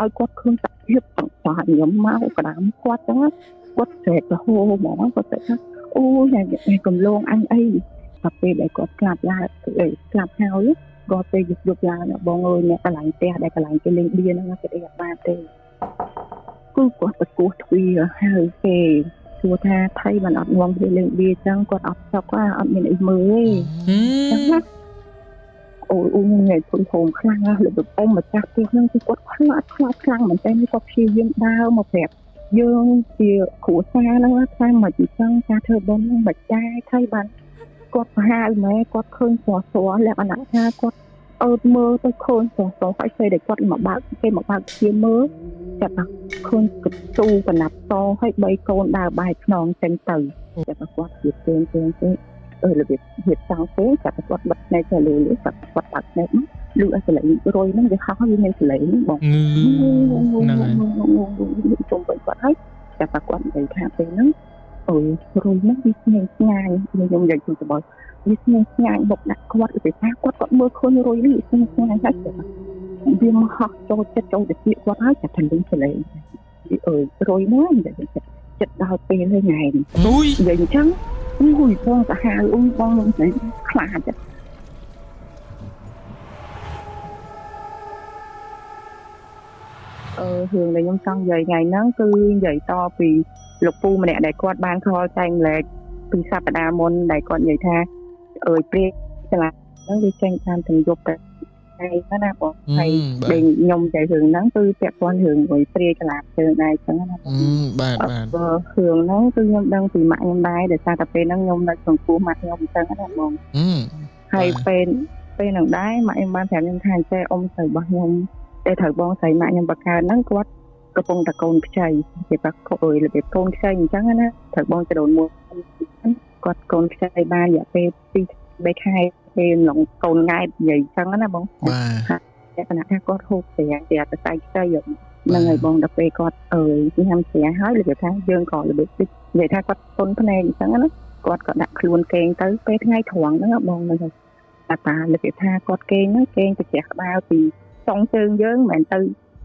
ឲ្យគាត់ឃើញសភាពទាំងចាស់ខ្ញុំមកក្តាមគាត់ចឹងគាត់ស្រែកទៅហូហ្មងគាត់ថាអូយកំឡងអញអីតែពេលដែលគាត់ស្លាប់ឡើងស្លាប់ហើយគាត់ទៅយកឡើងបងអើយអ្នកកន្លែងផ្ទះដែលកន្លែងគេលេងបៀហ្នឹងគេអត់បានទេគឺគាត់ទៅគោះទ្វារហើយគេសួរថាថៃបានអត់ងំគេលេងបៀចឹងគាត់អត់ចប់អត់មានអីមើលទេចឹងណាអូញ៉ៃធំធំខ្លាំងណាស់លើកអ៊ំម្ចាស់ផ្ទះហ្នឹងគឺគាត់ខ្លាចខ្លាំងមែនតើគាត់ព្យាយាមដើរមកប្រាប់យើងជាគ្រួសារហ្នឹងថាមិនអញ្ចឹងការធ្វើបុណ្យហ្នឹងមិនចាយថៃបានគាត់ប្រហែលម៉ែគាត់ឃើញស្រស់លក្ខណៈថាគាត់អើតមើលទៅឃើញស្រស់ហើយពេលដែលគាត់មកបើកគេមកបើកជាមើលចាប់ថាឃើញកស៊ូកណាត់តហើយ3កូនដើរបែកខ្នងចេញទៅចាប់ថាគាត់ជាពេងរបៀបហៀបចង់ពេងចាប់ថាគាត់បិទភ្នែកទៅលើចាប់គាត់បើកភ្នែកលឺអសលេងរយហ្នឹងវាហោះវាមានសលេងបងជុំវិញគាត់ហើយចាប់ថាគាត់និយាយថាពេលហ្នឹងរុយហ្នឹងវាស្ងៀមស្ងាយខ្ញុំនិយាយទៅបោះវាស្ងៀមស្ងាយបុកដាក់គាត់ទៅថាគាត់មើលឃើញរុយនេះស្ងៀមស្ងាយហើយវាមកហោះចូលចិត្តចូលទៅទៀតគាត់ហើយចាប់ថាលឺសលេងរុយហ្នឹងនិយាយចិត្តដល់ពេលហ្នឹងថ្ងៃអូយនិយាយអញ្ចឹងអូយបងសាហាវអូយបងនិយាយខ្លាចរឿងដែលខ្ញុំចង់និយាយថ្ងៃហ្នឹងគឺនិយាយតពីលោកពូម្នាក់ដែលគាត់បានខលចែកម្លែកពីសប្តាហ៍មុនដែលគាត់និយាយថាព្រាយឆ្លាតហ្នឹងវាចេញតាមទាំងយប់ទៅហើយណាបងហើយដែលខ្ញុំនិយាយរឿងហ្នឹងគឺពាក់ព័ន្ធរឿងព្រាយឆ្លាតជើងដែរអញ្ចឹងណាបាទរឿងហ្នឹងគឺខ្ញុំដឹងពីម៉ាក់ខ្ញុំដែរដោយសារតែពេលហ្នឹងខ្ញុំនៅក្នុងពោះម៉ាក់ខ្ញុំអញ្ចឹងណាបងហើយពេលហ្នឹងដែរម៉ាក់ខ្ញុំបានប្រាប់ខ្ញុំថាចេះអ៊ំស្រីរបស់ខ្ញុំតែត្រូវបងស្រីម៉ាក់ខ្ញុំបកកើតហ្នឹងគាត់កំពុងតែកូនខ្ចីគេថារបៀបកូនខ្ចីអញ្ចឹងណាត្រូវបងចដូនមួយគាត់កូនខ្ចីបានរយៈពេល2-3ខែពេលឡងកូនង៉ែតនិយាយអញ្ចឹងណាបងបាទតែគណៈថាគាត់ហូបស្រាតែខ្សែខ្ចីហ្នឹងហើយបងដល់ពេលគាត់ញ៉ាំស្រាហើយរបៀបថាយើងក៏របៀបនិយាយថាគាត់ពុនភ្នែកអញ្ចឹងណាគាត់ក៏ដាក់ខ្លួនកេងទៅពេលថ្ងៃត្រង់ហ្នឹងបងហ្នឹងហើយតារបៀបថាគាត់កេងហ្នឹងកេងទៅជ្រះក្បាលពីចុងជើងយើងមិនមែនទៅ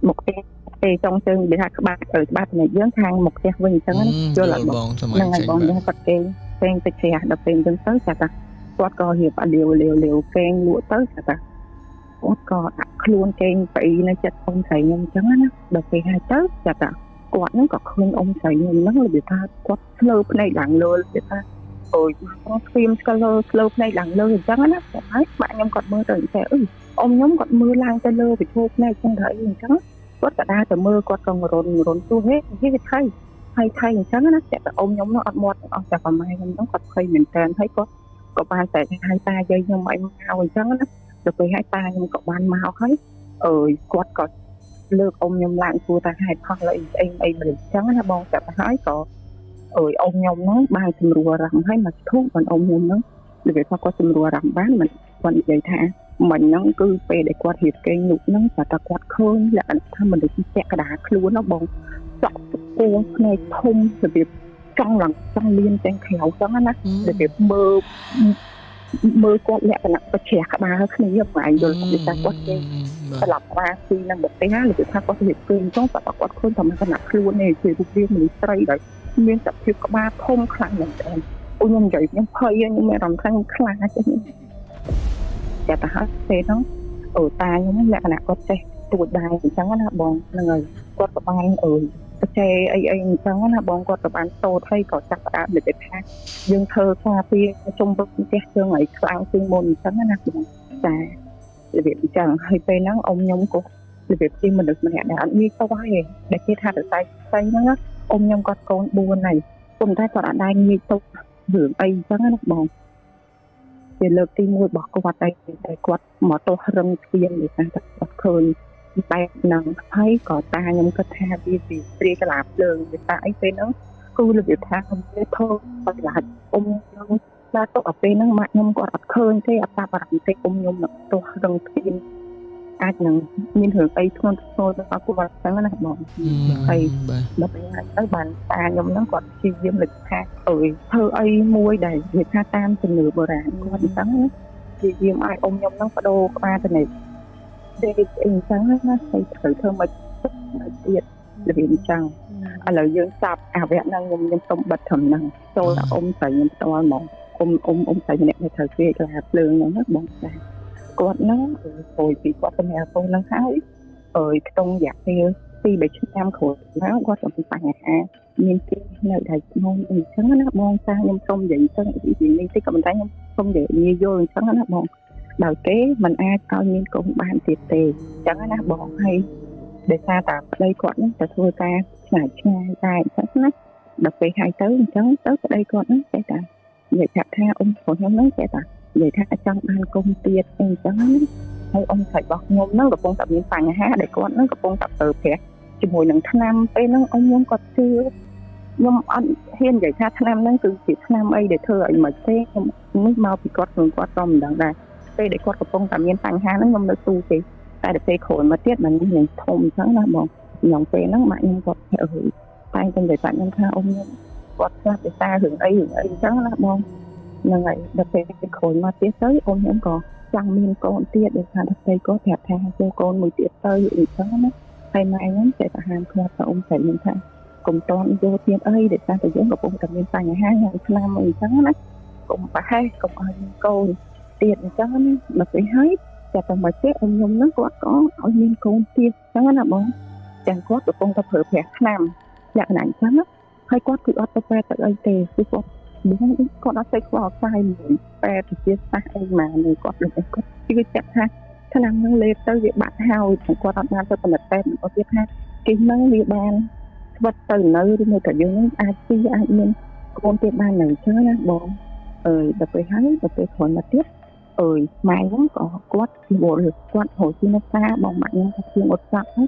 មុខទេចុងជើងនិយាយថាក្បាលភ្នែកយើងខាងមុខផ្ទះវិញអញ្ចឹងណាយល់អត់បងហ្នឹងហើយបងគាត់កេងទៅជ្រះដល់ពេលអញ្ចឹងទៅចាថាគាត់ក៏រៀបលាវកេងលក់ទៅចាថាគាត់ក៏ដាក់ខ្លួនកេងស្អីនៅចិត្តអ៊ំស្រីខ្ញុំអញ្ចឹងណាដល់ពេលហើយទៅចាថាគាត់ហ្នឹងក៏ឃើញអ៊ំស្រីខ្ញុំហ្នឹងរបៀបថាគាត់ស្លើភ្នែកឡើងលើរបៀបថាអូយគាត់ស្គីមស្លើភ្នែកឡើងលើអញ្ចឹងណាហើយបាក់ខ្ញុំគាត់មើលទៅអញ្ចឹងអ៊ំខ្ញុំគាត់មើលឡើងទៅលើវិធូភ្នែកអញ្ចឹងទៅអញ្ចឹងគាត់ក៏ដើរទៅមើលគាត់ក៏រុនទូហេវាថៃអញ្ចឹងណាតែអ៊ំខ្ញុំនោះអត់មាត់អស់តែប្រម៉ែខ្ញុំនោះគាត់ភ័យមែនតើហើយគាត់ក៏បានតែឲ្យតាយាយខ្ញុំឲ្យមកអញ្ចឹងណាទៅពេលឲ្យតាខ្ញុំក៏បានមកហើយគាត់ក៏លើកអ៊ំខ្ញុំឡើងគួរតែហេតុផលអីមិនអញ្ចឹងណាបងតែហើយក៏អ៊ំខ្ញុំនោះបានសម្រួលអារម្មណ៍ហើយមកធូបបានអ៊ំខ្ញុំនោះនិយាយថាគាត់សម្រួលអារម្មណ៍បានមិនគាត់និយាយថាមិញហ្នឹងគឺពេលដែលគាត់រៀបកេងនោះហ្នឹងតែគាត់ឃើញលក្ខណៈថាមនុស្សពាក់កណ្ដាលខ្លួនណាបងសក់ពោះភ្នែកធំរបៀបចង់លៀនទាំងខ្លោចចឹងណារបៀបមើលគាត់លក្ខណៈប្រជ្រះក្បាលគ្នាបងយល់ពីថាគាត់គេស្លាប់ក្បាលពីនឹងប្រទេសណាឬថាគាត់រៀបកេងចង់តែគាត់ឃើញតែលក្ខណៈខ្លួននេះជារូបរាងមនុស្សស្រីដែលមានសភាពក្បាលធំខ្លាំងមែនទែនខ្ញុំនិយាយខ្ញុំភ័យខ្ញុំមានអារម្មណ៍ថាខ្លាចតែទៅហើយពេលហ្នឹងតាខ្ញុំលក្ខណៈគាត់ចេះទួចដែរអញ្ចឹងណាបងហ្នឹងហើយគាត់ក៏បានបច្ចេកអីអញ្ចឹងណាបងគាត់ក៏បានតូតហើយក៏ចាប់ផ្ដើមនិយាយថាយើងធ្វើការពីជុំវិញផ្ទះជើងឲ្យខ្លាំងជាងមុនអញ្ចឹងណាបងចារបៀបអញ្ចឹងហើយពេលហ្នឹងអ៊ំខ្ញុំក៏របៀបជាមនុស្សម្នាក់ដែលអត់មានតោះទេដែលគេថាទៅតែហ្នឹងណាអ៊ំខ្ញុំគាត់កូន4ហើយប៉ុន្តែគាត់អត់ដែរងាយតោះរឿងអីអញ្ចឹងណាបងជាលើកទី1របស់គាត់តែគាត់មកទោះរឹងស្គៀនដូចថាគាត់ឃើញបែបហ្នឹងហើយក៏តាខ្ញុំគាត់ថាវាពីព្រាយកលាភ្លើងវាថាអីពេលហ្នឹងគឺរបៀបថាខ្ញុំទៅធោះបច្ចាអ៊ំខ្ញុំដល់ទៅដល់ពេលហ្នឹងម៉ាក់ខ្ញុំគាត់អត់ឃើញទេអត់តាបារម្ភទេអ៊ំខ្ញុំនឹងទោះរឹងស្គៀនអាចនឹងមានរឿងអីធ្ងន់ធ្ងរទៅដល់គាត់ហ្នឹងណាបងហើយដល់ពេលហ្នឹងទៅបានតាខ្ញុំហ្នឹងគាត់ព្យាយាមលើកថាធ្វើអីមួយដែលនិយាយថាតាមជំនឿបុរាណគាត់អញ្ចឹងព្យាយាមឲ្យអ៊ំខ្ញុំហ្នឹងបដូរក្បាលទៅនេះទេអីអញ្ចឹងណាហើយត្រូវធ្វើមិន ទៀតរបៀបអញ្ចឹងឥឡូវយើងចាប់អាវៈហ្នឹងខ្ញុំសុំបិទត្រឹមហ្នឹងចូលដល់អ៊ំស្រីខ្ញុំផ្ទាល់ហ្មងអ៊ំស្រីម្នាក់ដែលត្រូវគេកន្លះភ្លើងហ្នឹងណាបងចាគាត់ហ្នឹងហួយពីគាត់សម្រាប់កូនហ្នឹងហើយខ្ទង់រយៈពេល2-3ឆ្នាំក្រោយមកគាត់កំពុងបញ្ហាមានទីនៅដៃខ្លួនអញ្ចឹងណាបងចាខ្ញុំសុំនិយាយអញ្ចឹងពីនេះតិចក៏មិនតែខ្ញុំសុំនិយាយយល់អញ្ចឹងណាបងដោយគេមិនអាចឲ្យមានកូនបានទៀតទេអញ្ចឹងណាបងហើយដោយសារតែប្តីគាត់ហ្នឹងទៅធ្វើការឆ្ងាយតែអញ្ចឹងណាដល់ពេលហើយទៅអញ្ចឹងទៅប្តីគាត់ហ្នឹងចេះតែនិយាយថាអ៊ំរបស់ខ្ញុំហ្នឹងចេះតែនិយាយថាចង់បានកូនទៀតអញ្ចឹងណាហើយអ៊ំស្រីរបស់ខ្ញុំហ្នឹងកំពុងតែមានបញ្ហាដែលគាត់ហ្នឹងកំពុងតែប្រើប្រាស់ជាមួយនឹងថ្នាំពេលហ្នឹងអ៊ំខ្ញុំគាត់ជឿខ្ញុំអត់ហ៊ាននិយាយថាថ្នាំហ្នឹងគឺជាថ្នាំអីដែលធ្វើឲ្យមិនទេខ្ញុំនេះមកពីគាត់ខ្លួនគាត់ក៏មិនដឹងដែរពេលដែលគាត់កំពុងតែមានបញ្ហាហ្នឹងខ្ញុំនៅទូទេតែដល់ពេលក្រោយមកទៀតมันនឹងធំអញ្ចឹងណាបងក្នុងពេលហ្នឹងម៉ាក់ខ្ញុំគាត់តែងតែនិយាយប្រាប់ខ្ញុំថាអ៊ំខ្ញុំគាត់ស្លាប់ដោយសាររឿងអីអញ្ចឹងណាបងហ្នឹងហើយដល់ពេលក្រោយមកទៀតទៅអ៊ំខ្ញុំក៏ចង់មានកូនទៀតដោយសារតែគាត់ប្រាប់ថាចូលកូនមួយទៀតទៅអញ្ចឹងណាហើយម៉ែខ្ញុំចេះតែហាមឃាត់ថាអ៊ំស្រីខ្ញុំថាកុំតន់យកទៀតអីដោយសារតែយើងកំពុងតែមានបញ្ហាយ៉ាងខ្លាំងអញ្ចឹងណាកុំប្រហែសកុំឲ្យកូនទៀតអញ្ចឹងណាដល់ពេលហើយតែមកទេអ៊ំខ្ញុំហ្នឹងគាត់ក៏ឲ្យមានកូនទៀតអញ្ចឹងណាបងទាំងគាត់កំពុងតែប្រើប្រាស់ថ្នាំលក្ខណៈអញ្ចឹងហើយគាត់គឺអត់ទៅពេទ្យទៅអីទេគឺគាត់អត់ទៅខ្វល់ខ្វាយមួយពេទ្យវិទ្យាសាស្ត្រអីមកនេះគាត់គាត់ជឿចិត្តថាថ្នាំហ្នឹងលេបទៅវាបាត់ហើយគាត់អត់បានទៅផលិតពេទ្យគាត់ទៀតថាគេហ្នឹងវាបានស្វិតទៅនៅឬមួយតែយើងអាចមានកូនទៀតបាននៅអញ្ចឹងណាបងដល់ពេលហើយដល់ពេលគ្រាន់មកទៀតម៉ែខ្ញុំក៏គាត់រវល់គាត់ហៅជាអ្នកតាបងម៉ាក់ខ្ញុំថាជាងអត់ស្អាតហ្នឹង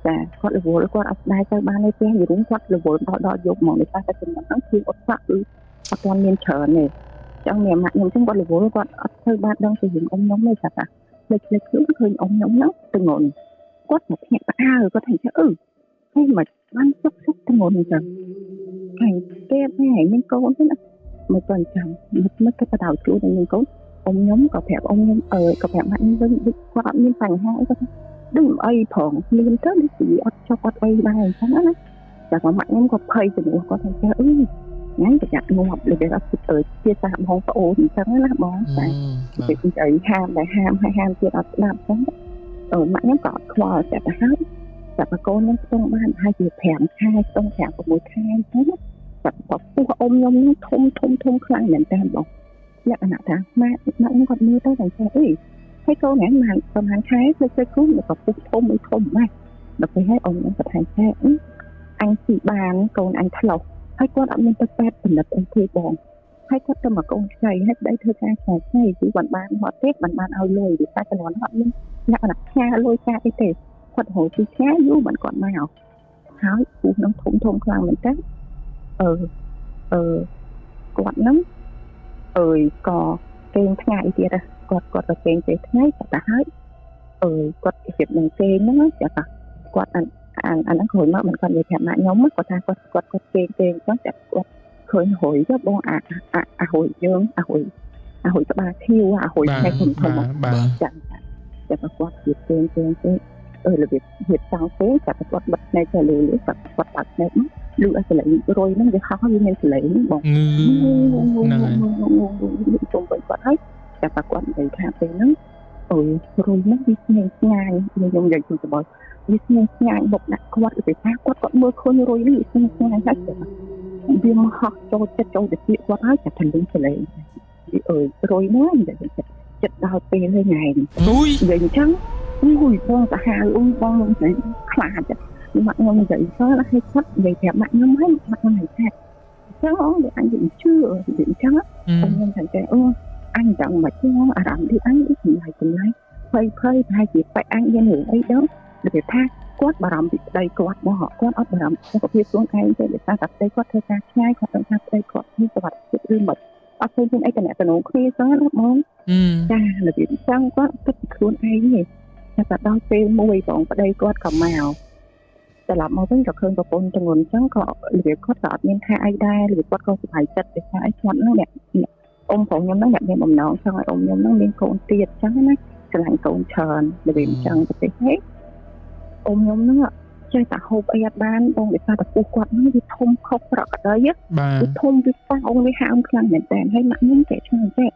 ចាគាត់រវល់គាត់អត់ស្ដាយទៅបានទេផ្ទះយូរគាត់រវល់ដល់យកមកនេះតែចំណុចហ្នឹងជាងអត់ស្អាតគឺអត់ទាន់មានច្រើនទេចឹងម៉ាក់ខ្ញុំចឹងគាត់រវល់គាត់អត់ទៅបានដឹងពីរឿងអ៊ំខ្ញុំទេចាលេចខ្លួនឃើញអ៊ំខ្ញុំហ្នឹងទៅងន់គាត់មកភ្ញាក់ផ្អើលគាត់ថាហើយមិនបានសុខទៅងន់អញ្ចឹងហើយគេមានកូនទេណាមិនទៅអញ្ចឹងមិនគេបដៅជួយនឹងមានកូនអ៊ំខ្ញុំក៏ប្រាប់អ៊ំខ្ញុំក៏ប្រាប់ម៉ាក់ខ្ញុំវិញគាត់អត់មានបញ្ហាអីគាត់ដឹងអីផងមានទៅនេះគឺអត់ចប់អត់អីដែរអញ្ចឹងណាតែម៉ាក់ខ្ញុំក៏ភ័យជំនួសគាត់ថាញ៉ាំប្រយ័ត្នងាប់លើគេអត់ជាសាសបងប្អូនអញ្ចឹងណាបងតែពេលអីហាមទៀតអត់ស្ដាប់អញ្ចឹងម៉ាក់ខ្ញុំក៏អត់ខ្វល់តែទៅហើយតែកូនខ្ញុំស្ទង់បានហើយជា5ខែស្ទង់5-6ខែអញ្ចឹងតែពោះអ៊ំខ្ញុំនឹងធំខ្លាំងមែនតើបងលក្ខណៈថាម៉ាក់ខ្ញុំគាត់មើលទៅតែចេះហើយកូនហ្នឹងបានប្រហែលខែទៅគូក៏ពុះធំណាស់ដល់ពេលហើយអ៊ំខ្ញុំក៏ថាចេះអញស៊ីបានកូនអញឆ្លោះហើយគាត់អត់មានទៅពេទ្យផលិតអីទេបងហើយគាត់ទៅមកកូនឆ្កៃហើយប្តីធ្វើការឆ្កៃគឺបានហត់ទេបានឲ្យលុយវាតែចន្លោះអត់មានលក្ខណៈផ្ញើលុយចាអីទេគាត់ហៅពីផ្ញើយូរបានគាត់មកហើយពូនឹងធំខ្លាំងមែនតើគាត់ហ្នឹងក៏គេងថ្ងៃទៀតគាត់ក៏គេងពេលថ្ងៃតែហើយគាត់ជិតនឹងគេងហ្នឹងចាគាត់អាហ្នឹងគ្រាន់មកមិនគាត់និយាយប្រាប់ម៉ាក់ខ្ញុំគាត់ថាគាត់គេងអញ្ចឹងតែគាត់ឃើញហុយទៅបងអាហុយយើងអាហុយក្បាលខៀវអាហុយថ្ងៃធំចាតែគាត់ជិតគេងរបៀបហៀបចង់ទេតែគាត់បិទភ្នែកទៅលើគាត់បើកភ្នែកលឺអសលេងរុយហ្នឹងវាហោះវាមានសលេងបងជុំវិញគាត់ហើយតែគាត់និយាយថាពេលហ្នឹងរុយហ្នឹងវាស្ងាញ់ខ្ញុំនិយាយទៅបោះវាស្ងាញ់បុកដាក់គាត់ទៅថាគាត់មើលឃើញរុយនេះស្ងាញ់ហើយវាមកហោះចូលទៅទៀតគាត់ហើយតែទលឹងសលេងវារុយហ្នឹងនិយាយចិត្តដល់ពេលថ្ងៃនិយាយអញ្ចឹងបងសាហាវបងនឹងនិយាយខ្លាចម៉ាក់ខ្ញុំនិយាយសោះហើយគាត់និយាយប្រាប់ម៉ាក់ខ្ញុំហើយម៉ាក់ខ្ញុំនិយាយថាចឹងអូអញនិយាយជឿនិយាយចឹងខ្ញុំថាចេះអញចង់មកជឿអារម្មណ៍ទីអញចម្លែកភ័យប្រហែលជាបែកអញមានរឿងអីដល់និយាយថាគាត់បារម្ភពីប្តីគាត់មកគាត់អត់បារម្ភសុខភាពខ្លួនឯងទេដោយសារតែប្តីគាត់ធ្វើការឆ្ងាយគាត់ដឹងថាប្តីគាត់មានសុខភាពឬមិនអត់ឃើញមានអីតំណែងគ្នាចឹងណាបងចារបៀបចឹងគាត់គិតពីខ្លួនឯងទេតែដល់ពេលមួយបងប្តីគាត់ក៏មកត្រឡប់មកវិញក៏ឃើញប្រពន្ធទាំងអញ្ចឹងក៏របៀបគាត់ក៏អត់មានថាអីដែររបៀបគាត់ក៏សុខចិត្តដោយសារអីគាត់ហ្នឹងអ្នកអ៊ំของខ្ញុំហ្នឹងអ្នកមានបំណងចង់ឲ្យអ៊ំខ្ញុំហ្នឹងមានកូនទៀតអញ្ចឹងណាឆ្លាញ់កូនច្រើនរបៀបអញ្ចឹងទៅទេអ៊ំខ្ញុំហ្នឹង ចេះតែហូបអីអត់បានបងវាថាតែពោះគាត់ហ្នឹងវាធំខុសប្រកដីវាធំវាប៉ះអង្គវាហើមខ្លាំងមែនតើហើយម៉ាក់ខ្ញុំគេឆ្ងាយចេះ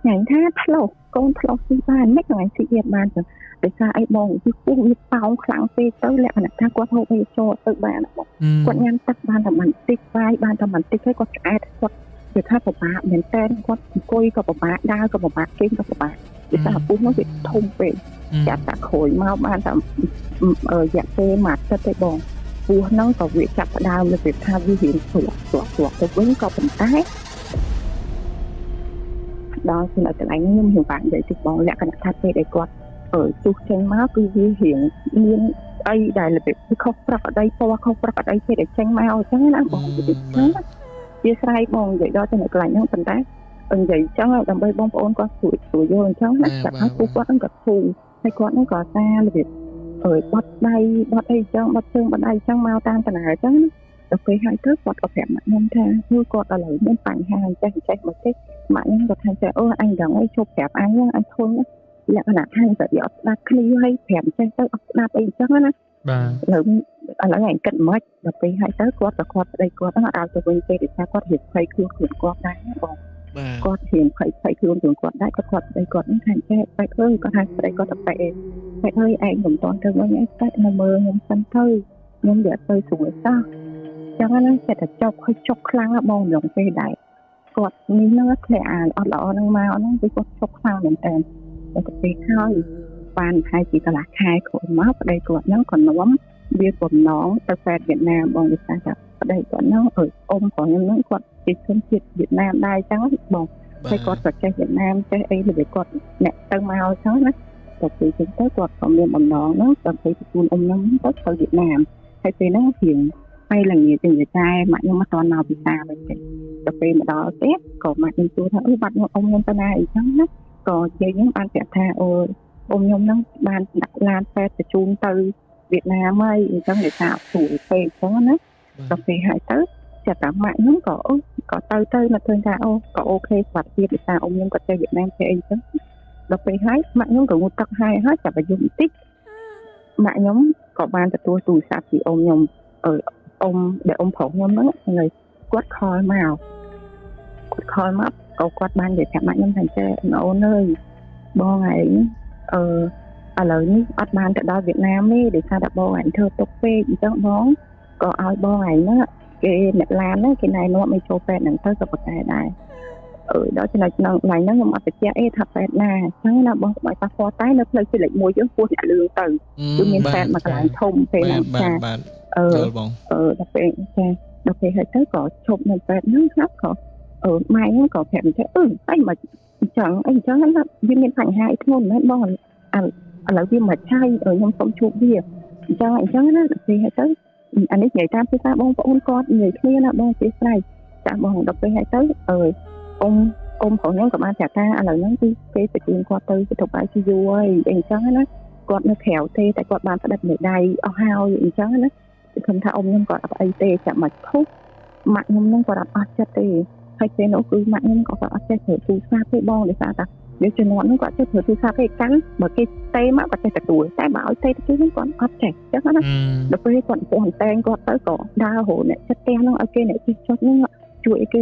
ញ៉ាំថាផ្លោះកូនផ្លោះស៊ីបានមិនថ្ងៃស៊ីទៀតបានចឹងដោយសារអីបងវាពោះវាប៉ោងខ្លាំងពេកទៅលក្ខណៈថាគាត់ហូបអីចូលទៅបានបងគាត់ញ៉ាំទឹកបានតែបន្តិចបាយបានតែបន្តិចហើយគាត់ឆ្អែតគាត់វាថាពិបាកមែនតើគាត់អង្គុយក៏ពិបាកដើរក៏ពិបាកគេងក៏ពិបាកដោយសារពោះនោះវាធំពេកចាប់តាក្រួយមកបានតែរយៈពេលមួយអាទិត្យទេបងពោះហ្នឹងក៏វាចាប់ផ្ដើមលើវាថាវារៀងស្រួលទៅវិញក៏ប៉ុន្តែដល់ពីនៅកន្លែងខ្ញុំបាននិយាយទីបងលក្ខណៈថាពេលដែលគាត់ទុះចេញមកគឺវារៀងមានអីដែលរបៀបខុសប្រក្រតីពណ៌ខុសប្រក្រតីពេលដែលចេញមកអញ្ចឹងណាបងវាស្រ័យបងនិយាយដល់ទៅនៅកន្លែងហ្នឹងប៉ុន្តែនិយាយអញ្ចឹងដើម្បីបងប្អូនគាត់ស្រួលយល់អញ្ចឹងណាតែឲ្យពួកគាត់ហ្នឹងក៏ធូរហើយគាត់ហ្នឹងក៏សាររបៀបបត់ដៃបត់អីអញ្ចឹងបត់ជើងបត់ដៃអញ្ចឹងមកតាមតាណាអញ្ចឹងណាដល់ពេលហើយទៅគាត់ក៏ប្រាប់ម៉ាក់ខ្ញុំថាគឺគាត់ឥឡូវមានបញ្ហាអញ្ចឹងមកទេម៉ាក់ខ្ញុំក៏ថាចេះអញដឹងអីជប់ប្រាប់អញអញធន់លក្ខណៈថាតែវាអត់ស្ដាប់គ្នាហើយប្រាប់ចេះទៅអត់ស្ដាប់អីអញ្ចឹងណាបាទឥឡូវអញគិតមិនដល់ពេលហើយទៅគាត់ប្តីគាត់ហ្នឹងឲ្យទៅវិញទេដោយសារគាត់រៀបភ័យខ្លួនគាត់ដែរបងគាត់រៀងភ័យខ្លួនគាត់ដែរគាត់ប្តីគាត់ហ្នឹងថាចេះបែកគាត់ថាប្តីគាត់ទៅបែកហើយឯងមិនតន់ទៅវិញឯងតែនៅមើលខ្ញុំសិនទៅខ្ញុំវាទៅស្រួលតោះចឹងណាចិត្តតែចុកឲ្យចុកខ្លាំងណាបងក្នុងពេលដែរគាត់នេះហ្នឹងធ្លាក់អានអត់ល្អហ្នឹងមកហ្នឹងគឺគាត់ចុកខ្លាំងមែនតើតែពេលហើយបានហើយពីកន្លះខែក្រោយមកប្តីគាត់ហ្នឹងក៏នាំវាបំណងទៅប្រទេសវៀតណាមបងវិសាថាប្តីគាត់ហ្នឹងអ៊ំរបស់ខ្ញុំហ្នឹងគាត់ជាជនជាតិវៀតណាមដែរចឹងបងហើយគាត់ក៏ចេះវៀតណាមចេះអីលើគាត់អ្នកទៅមកចឹងណាតែពេលចឹងទៅគាត់ក៏មានបំណងហ្នឹងដើម្បីទទួលអ៊ំខ្ញុំទៅវៀតណាមហើយពេលហ្នឹងជាងហើយល្ងាចជាតែម៉ាក់ខ្ញុំមកតន់មកពិសាវិញទេដល់ពេលមកដល់ទៀតក៏ម៉ាក់ខ្ញុំទូថាបាត់អ៊ំខ្ញុំទៅណាអីចឹងណាក៏និយាយខ្ញុំបានប្រាប់ថាអ៊ំខ្ញុំហ្នឹងបានដាក់ឡានពេទ្យបញ្ជូនទៅវៀតណាមហើយអញ្ចឹងគេថាស្រួលពេកអញ្ចឹងណាដល់ពេលហើយទៅចាប់តាមម៉ាក់ខ្ញុំក៏ទៅមកឃើញថាក៏អូខេស្វាត់ទៀតដោយសារអ៊ំខ្ញុំក៏ទៅវៀតណាមទៅអីចឹងដល់ពេលហើយម៉ាក់ខ្ញុំក៏ងូតទឹកហើយចាប់អាយុបន្តិចម៉ាក់ខ្ញុំក៏បានទទួលទូរស័ព្ទពីអ៊ំខ្ញុំអ៊ំដែលអ៊ំប្រុសខ្ញុំហ្នឹងហើយគាត់ខលមកក៏គាត់បាននិយាយប្រាប់ម៉ាក់ខ្ញុំថាចេះអូនអើយបងឯងឥឡូវនេះអត់បានទៅដល់វៀតណាមទេដោយសារតែបងឯងធ្វើទុកពេកអញ្ចឹងបងក៏ឲ្យបងឯងហ្នឹងគេអ្នកឡានហ្នឹងគេណែនាំឲ្យចូលពេទ្យហ្នឹងទៅក៏ប្រកែដែរដល់ចំណុចហ្នឹងថ្ងៃហ្នឹងខ្ញុំអត់បញ្ជាក់ថាពេទ្យណាអញ្ចឹងណាបងបើប៉ះពាល់តែនៅផ្លូវជាតិលេខ1យើងពោះអ្នកលឿងទៅគឺមានពេទ្យមួយកន្លែងធំពេលហ្នឹងចាចូលបងដល់ពេលចាដល់ពេលហើយទៅក៏ឈប់នៅពេទ្យហ្នឹងណាក៏ម៉ែហ្នឹងក៏ប្រាប់ថាអីមកអញ្ចឹងណាវាមានបញ្ហាអីធ្ងន់មែនបងឥឡូវវាមកឆាយខ្ញុំសុំជួបវាអញ្ចឹងណាពេលហើយទៅអានេះនិយាយតាមភាសាបងប្អូនគាត់និយាយគ្នាណាបងជាស្រ័យចាបងដល់ពេលហើយទៅអ៊ំរបស់ខ្ញុំក៏បានចាត់ថាឥឡូវហ្នឹងគឺគេបញ្ជូនគាត់ទៅទៅ ICU ហើយអញ្ចឹងណាគាត់នៅក្រៅទេតែគាត់បានផ្ដិតមេដៃអស់ហើយអញ្ចឹងណាខ្ញុំថាអ៊ំខ្ញុំគាត់អត់អីទេចាំមកធុះម៉ាក់ខ្ញុំហ្នឹងគាត់អត់ចិត្តទេហើយពេលនោះគឺម៉ាក់ខ្ញុំក៏អត់ចេះធ្វើទូរស័ព្ទទេបងដោយសារតែវាជំនាន់ហ្នឹងគាត់ចេះធ្វើទូរស័ព្ទទេកាន់បើគេទេមកគាត់ចេះទទួលតែបើឲ្យទេទៅហ្នឹងគាត់អត់ចេះអញ្ចឹងណាដល់ពេលគាត់ពោះអន្តែងគាត់ទៅក៏ដើររហូតអ្នកចិត្តផ្ទះហ្នឹងឲ្យគេអ្នកជិះចុចហ្នឹងជួយឲ្យគេ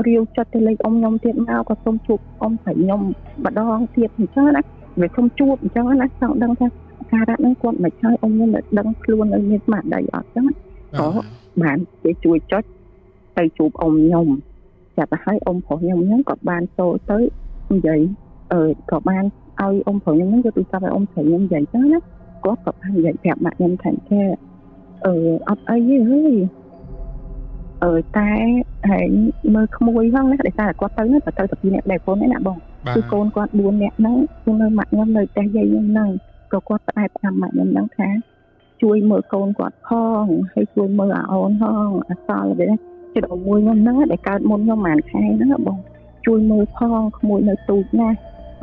រាវចិត្តទៅលេខអ៊ំខ្ញុំទៀតមកក៏សុំជួបអ៊ំស្រីខ្ញុំម្ដងទៀតអញ្ចឹងណាវាសុំជួបអញ្ចឹងណាចង់ដឹងថាការរ៉ាត់ហ្នឹងគាត់មិនឆ្លើយអ៊ំខ្ញុំដឹងខ្លួននៅមានស្មារតីអត់អញ្ចឹងក៏បានគេជួយចុចទៅជួបអ៊ំខ្ញុំចាប់ទៅឲ្យអ៊ំប្រុសខ្ញុំហ្នឹងក៏បានចូលទៅនិយាយក៏បានឲ្យអ៊ំប្រុសខ្ញុំហ្នឹងយកទូរស័ព្ទឲ្យអ៊ំស្រីខ្ញុំនិយាយអញ្ចឹងណាគាត់ក៏បាននិយាយប្រាប់ម៉ាក់ខ្ញុំថាអត់អីទេហើយតែហើយមើលក្មួយហ្នឹងណាដោយសារគាត់ទៅទៅតែ2នាក់ដែរកូនណាបងគឺកូនគាត់4នាក់ហ្នឹងគឺនៅម៉ាក់ខ្ញុំនៅផ្ទះយាយខ្ញុំហ្នឹងក៏គាត់ផ្ដែផ្ដាំម៉ាក់ខ្ញុំហ្នឹងថាជួយមើលកូនគាត់ផងហើយជួយមើលអាអូនផងអាសល់វិញចិត្តមួយខ្ញុំហ្នឹងដែលកើតមុនខ្ញុំប្រហែលខែហ្នឹងបងជួយមើលផងក្មួយនៅទូចណា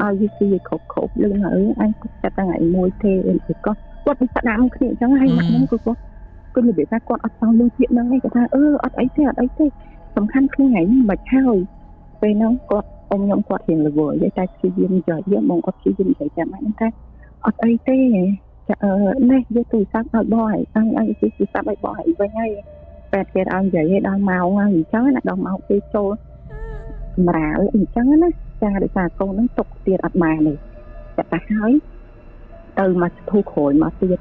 ឲ្យវាស៊ីគ្រប់លឿនហើយអញគាត់តែថ្ងៃមួយទេអីក៏គាត់ទៅស្ដាំគ្នាអញ្ចឹងហើយម៉ាក់ខ្ញុំគឺគាត់គឺនិយាយថាគាត់អត់ចង់លឺពាក្យហ្នឹងឯងគាត់ថាអត់អីទេសំខាន់ខ្លួនឯងមិនហើយពេលហ្នឹងគាត់អ៊ំខ្ញុំគាត់រៀងល្វើយតែព្យាយាមចោះយើងបងអត់ព្យាយាមនិយាយចាំហ្នឹងថាអត់អីទេ នេះយកទូរស័ព្ទឲ្យបងឲ្យឲ្យទូរស័ព្ទឲ្យបងឲ្យវិញហើយបែរគេឲ្យនិយាយដល់ម៉ោងហើយអញ្ចឹងណាដល់ម៉ោងពេលចូលសម្រាលអញ្ចឹងណាចាដោយសារកូននឹងຕົកទៀតអត់បានទេតែតែហើយទៅមកធូរក្រោយមកទៀត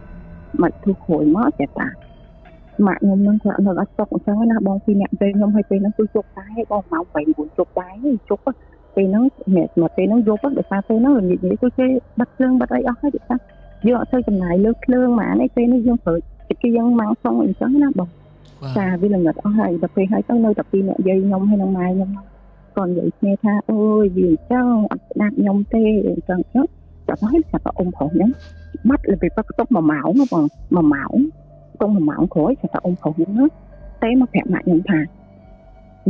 មកធូរក្រោយមកចាតាម៉ាក់ខ្ញុំនឹងគាត់នៅអត់ຕົកអញ្ចឹងណាបងពីអ្នកពេលខ្ញុំឲ្យពេលហ្នឹងគឺជប់ដែរបងម៉ោង8 9ជប់ដែរជប់ពេលហ្នឹងអ្នកមកពេលហ្នឹងយប់ដោយសារពេលហ្នឹងនិយាយគឺគេបាត់ភ្លើងបាត់អីអស់ហើយចាតាយើងអត់ទៅចំណាយលើភ្លើងហ្មងឯពេលនេះយើងប្រើតិចយើងម៉ាំងផងអញ្ចឹងណាបងចាវាល្ងឹតអស់ហើយដល់ពេលហើយទៅនៅតែពីអ្នកយាយខ្ញុំហើយនឹងម៉ែខ្ញុំគាត់និយាយគ្នាថាអូយវាអញ្ចឹងអត់ស្ដាប់ខ្ញុំទេអញ្ចឹងចាប់ហើយចាប់អ៊ំប្រុសហ្នឹងបាត់លើពេលប៉ាក់តុក1ម៉ោងបង1ម៉ោងតុក1ម៉ោងក្រោយចាប់អ៊ំប្រុសហ្នឹងតែមកប្រាប់ម៉ាក់ខ្ញុំថា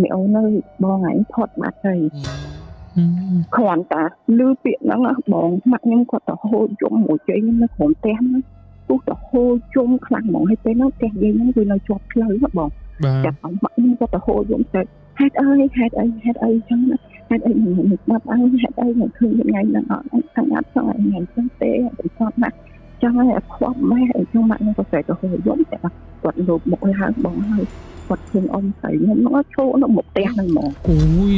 មីអូននៅបងឯងផុតបាត់ហើយគ្រាន់តែលឺពាក្យហ្នឹងបងម៉ាក់ខ្ញុំគាត់ទៅហូរយំមួយជ័យខ្ញុំនៅក្រុមផ្ទះហ្នឹងគូទៅហូរយំខ្លាំងហ្មងហើយពេលហ្នឹងផ្ទះយាយហ្នឹងវានៅជាប់ផ្លូវបងចាប់អ៊ំម៉ាក់ខ្ញុំគាត់ទៅហូរយំទៅហេតុអីចឹងណាហេតុអីមិនបាត់អើហេតុអីមិនឃើញថ្ងៃហ្នឹងអត់ខាងអត់ចង់ឲ្យថ្ងៃចឹងទេមិនស្គាល់ណាស់ចង់ឲ្យខ្វល់ម៉ែអីចឹងម៉ាក់ខ្ញុំក៏ស្រែកទៅហូរយំតែគាត់លោកមកឲ្យហើយបងហើយគាត់ឃើញអ៊ំស្រីខ្ញុំហ្នឹងឈោនៅមុខផ្ទះហ្នឹងហ្មង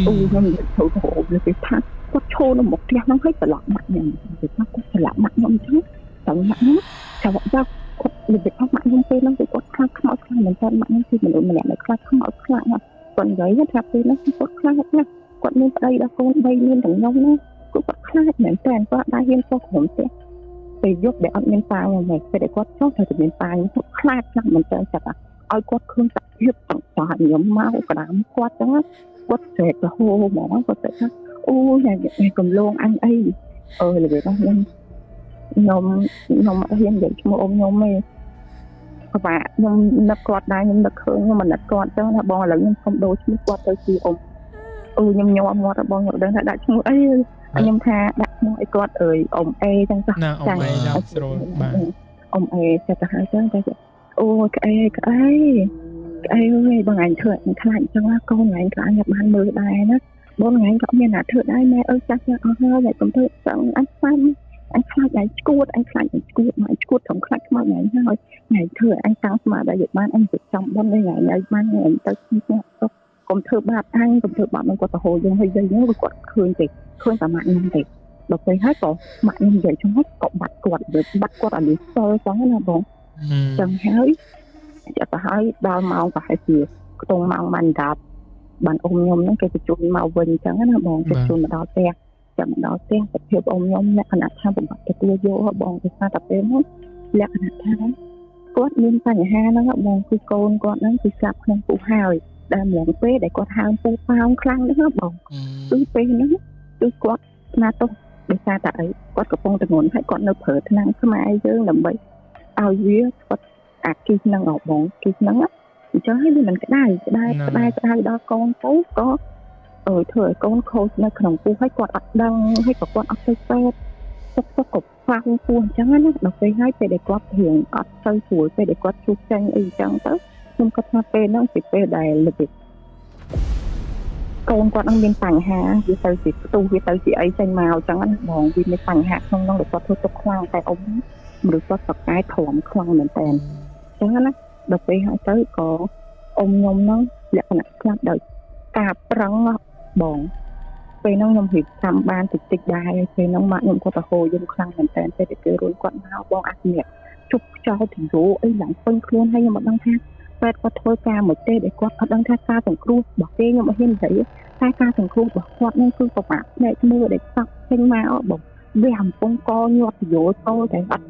អូយខ្ញុំទៅហូរលើពេលថាគាត់ឈោនៅមុខផ្ទះហ្នឹងហើយប្រឡប់ម៉ាក់ខ្ញុំទៅថាគាត់ប្រឡប់ម៉ាក់ខ្ញុំចឹងតែម៉ាក់ខ្ញុំចាំគាត់និយាយថាម៉ាក់ខ្ញុំពេលហ្នឹងគាត់ខ្លាចខ្មោចខ្លាំងមែនតើម៉ាក់ខ្ញុំគឺមនុស្សម្នាក់ដែលខ្លាចខ្មោចខ្លាំងគាត់និយាយថាពេលហ្នឹងគាត់ខ្លាចណាស់គាត់មានប្តីដល់កូន3មានទាំងខ្ញុំណាគាត់ខ្លាចមែនតើគាត់ដែរហ៊ានចុះក្រុមផ្ទះពេលយប់ដែលអត់មានប៉ាខ្ញុំទេពេលគាត់ចុះទៅមានប៉ាខ្ញុំគាត់ខ្លាចណាស់មែនតើចាប់ឲ្យគាត់ឃើញសភាពទាំងចាស់ខ្ញុំមកក្តាមគាត់ចឹងគាត់ស្រែកទៅហូរហ្មងគាត់ថាអូយតែកំឡងអញអីលើពេលហ្នឹងខ្ញុំអត់ហ៊ាននិយាយឈ្មោះអ៊ំខ្ញុំទេបាទខ្ញុំនឹកគាត់ដែរខ្ញុំនឹកឃើញខ្ញុំមិននឹកគាត់ចឹងថាបងឥឡូវខ្ញុំសុំដូរឈ្មោះគាត់ទៅជាអ៊ំខ្ញុំញ័រមាត់បងខ្ញុំដឹងថាដាក់ឈ្មោះអីខ្ញុំថាដាក់ឈ្មោះឲ្យគាត់អ៊ំអេចឹងចាណាអ៊ំអេដល់ស្រួលបាទអ៊ំអេចេះទៅហើយចឹងតែអូក្អេអើយបងអញធ្វើអញខ្លាចចឹងកូនអញក៏អញបានមើលដែរណាបងអញក៏មានអ្នកធ្វើដែរម៉ែអើចាស់អស់ហើយតែកុំធ្វើចឹងអញខ្លាចអញខ្លាចអញឈួតមកអញឈួតត្រង់ខ្លាចខ្មោចអញហើយថ្ងៃធ្វើអញតាំងស្មារតីបានអញទៅចំបន់ថ្ងៃឲ្យបានអញទៅកុំធ្វើបាបអញកុំធ្វើបាបនឹងគាត់ទៅហូរយើងហើយយើងគាត់ឃើញតែម៉ាក់ខ្ញុំទេដល់ពេលហើយក៏ម៉ាក់ខ្ញុំនិយាយchungក៏បាត់គាត់ឲ្យលីសលចឹងណាបងចឹងហើយចាប់ទៅហើយដល់ម៉ោងប្រហែលជាខ្ទង់ម៉ោងបាន10បានអ៊ំខ្ញុំហ្នឹងគេបញ្ជូនមកវិញចឹងណាបងបញ្ជូនមកដល់ផ្ទះចាំមកដល់ផ្ទះសភាពអ៊ំខ្ញុំលក្ខណៈថាបំផាត់ទទួលយកបងទៅថាតែពេលនោះលក្ខណៈថាគាត់មានបញ្ហាហ្នឹងបងគឺកូនគាត់ហ្នឹងគឺស្លាប់ក្នុងពុះហើយដែលម្លងពេលដែលគាត់ហើមពុះប៉ោងខ្លាំងហ្នឹងបងគឺពេលហ្នឹងគឺគាត់ស្នាទោសដោយសារតែអីគាត់កំពុងតែងន់ហើយគាត់នៅប្រើថ្នាំខ្មែរយើងដើម្បីឲ្យវាគាត់អាគីហ្នឹងបងគីហ្នឹងអញ្ចឹងហើយវាមិនក្តៅដល់កូនទៅក៏ធ្វើឲ្យកូនខូចនៅក្នុងពោះហើយគាត់អត់ដឹងហើយក៏គាត់អត់ទៅពេទ្យសុខក៏ខ្វះពោះអញ្ចឹងណាដល់ពេលហើយពេលដែលគាត់រៀងអត់ទៅស្រួលពេលដែលគាត់ជួបចាញ់អីអញ្ចឹងទៅខ្ញុំគាត់ថាពេលហ្នឹងជាពេលដែលល្បិចកូនគាត់នឹងមានបញ្ហាវាទៅជាផ្ទុះវាទៅជាអីចេញមកអញ្ចឹងណាបងវាមានបញ្ហាក្នុងនោះដែលគាត់ធ្វើទុកខ្លាំងតែអ៊ំមនុស្សគាត់សកាយធំខ្លាំងមែនតើអញ្ចឹងណាដល់ពេលហើយទៅក៏អ៊ំខ្ញុំហ្នឹងលក្ខណៈស្លាប់ដោយការប្រឹងបងពេលហ្នឹងខ្ញុំរៀបតាមបានតិចដែរពេលហ្នឹងម៉ាក់ខ្ញុំគាត់ទៅហូរយំខ្លាំងមែនតើពេលដែលគេរួនគាត់មកបងអានេះជប់ចោលទីរោអីឡើងពេញខ្លួនហើយខ្ញុំមិនដឹងថាពេទ្យគាត់ធ្វើការមួយទេដែលគាត់អត់ដឹងថាការសង្គ្រោះរបស់គេខ្ញុំអត់ហ៊ាននិយាយថាការសង្គ្រោះរបស់គាត់ហ្នឹងគឺប្រមាថភ្នែកមើលដែលសក់ចេញមកបងវាអំពងកញាត់យោតោតែអត់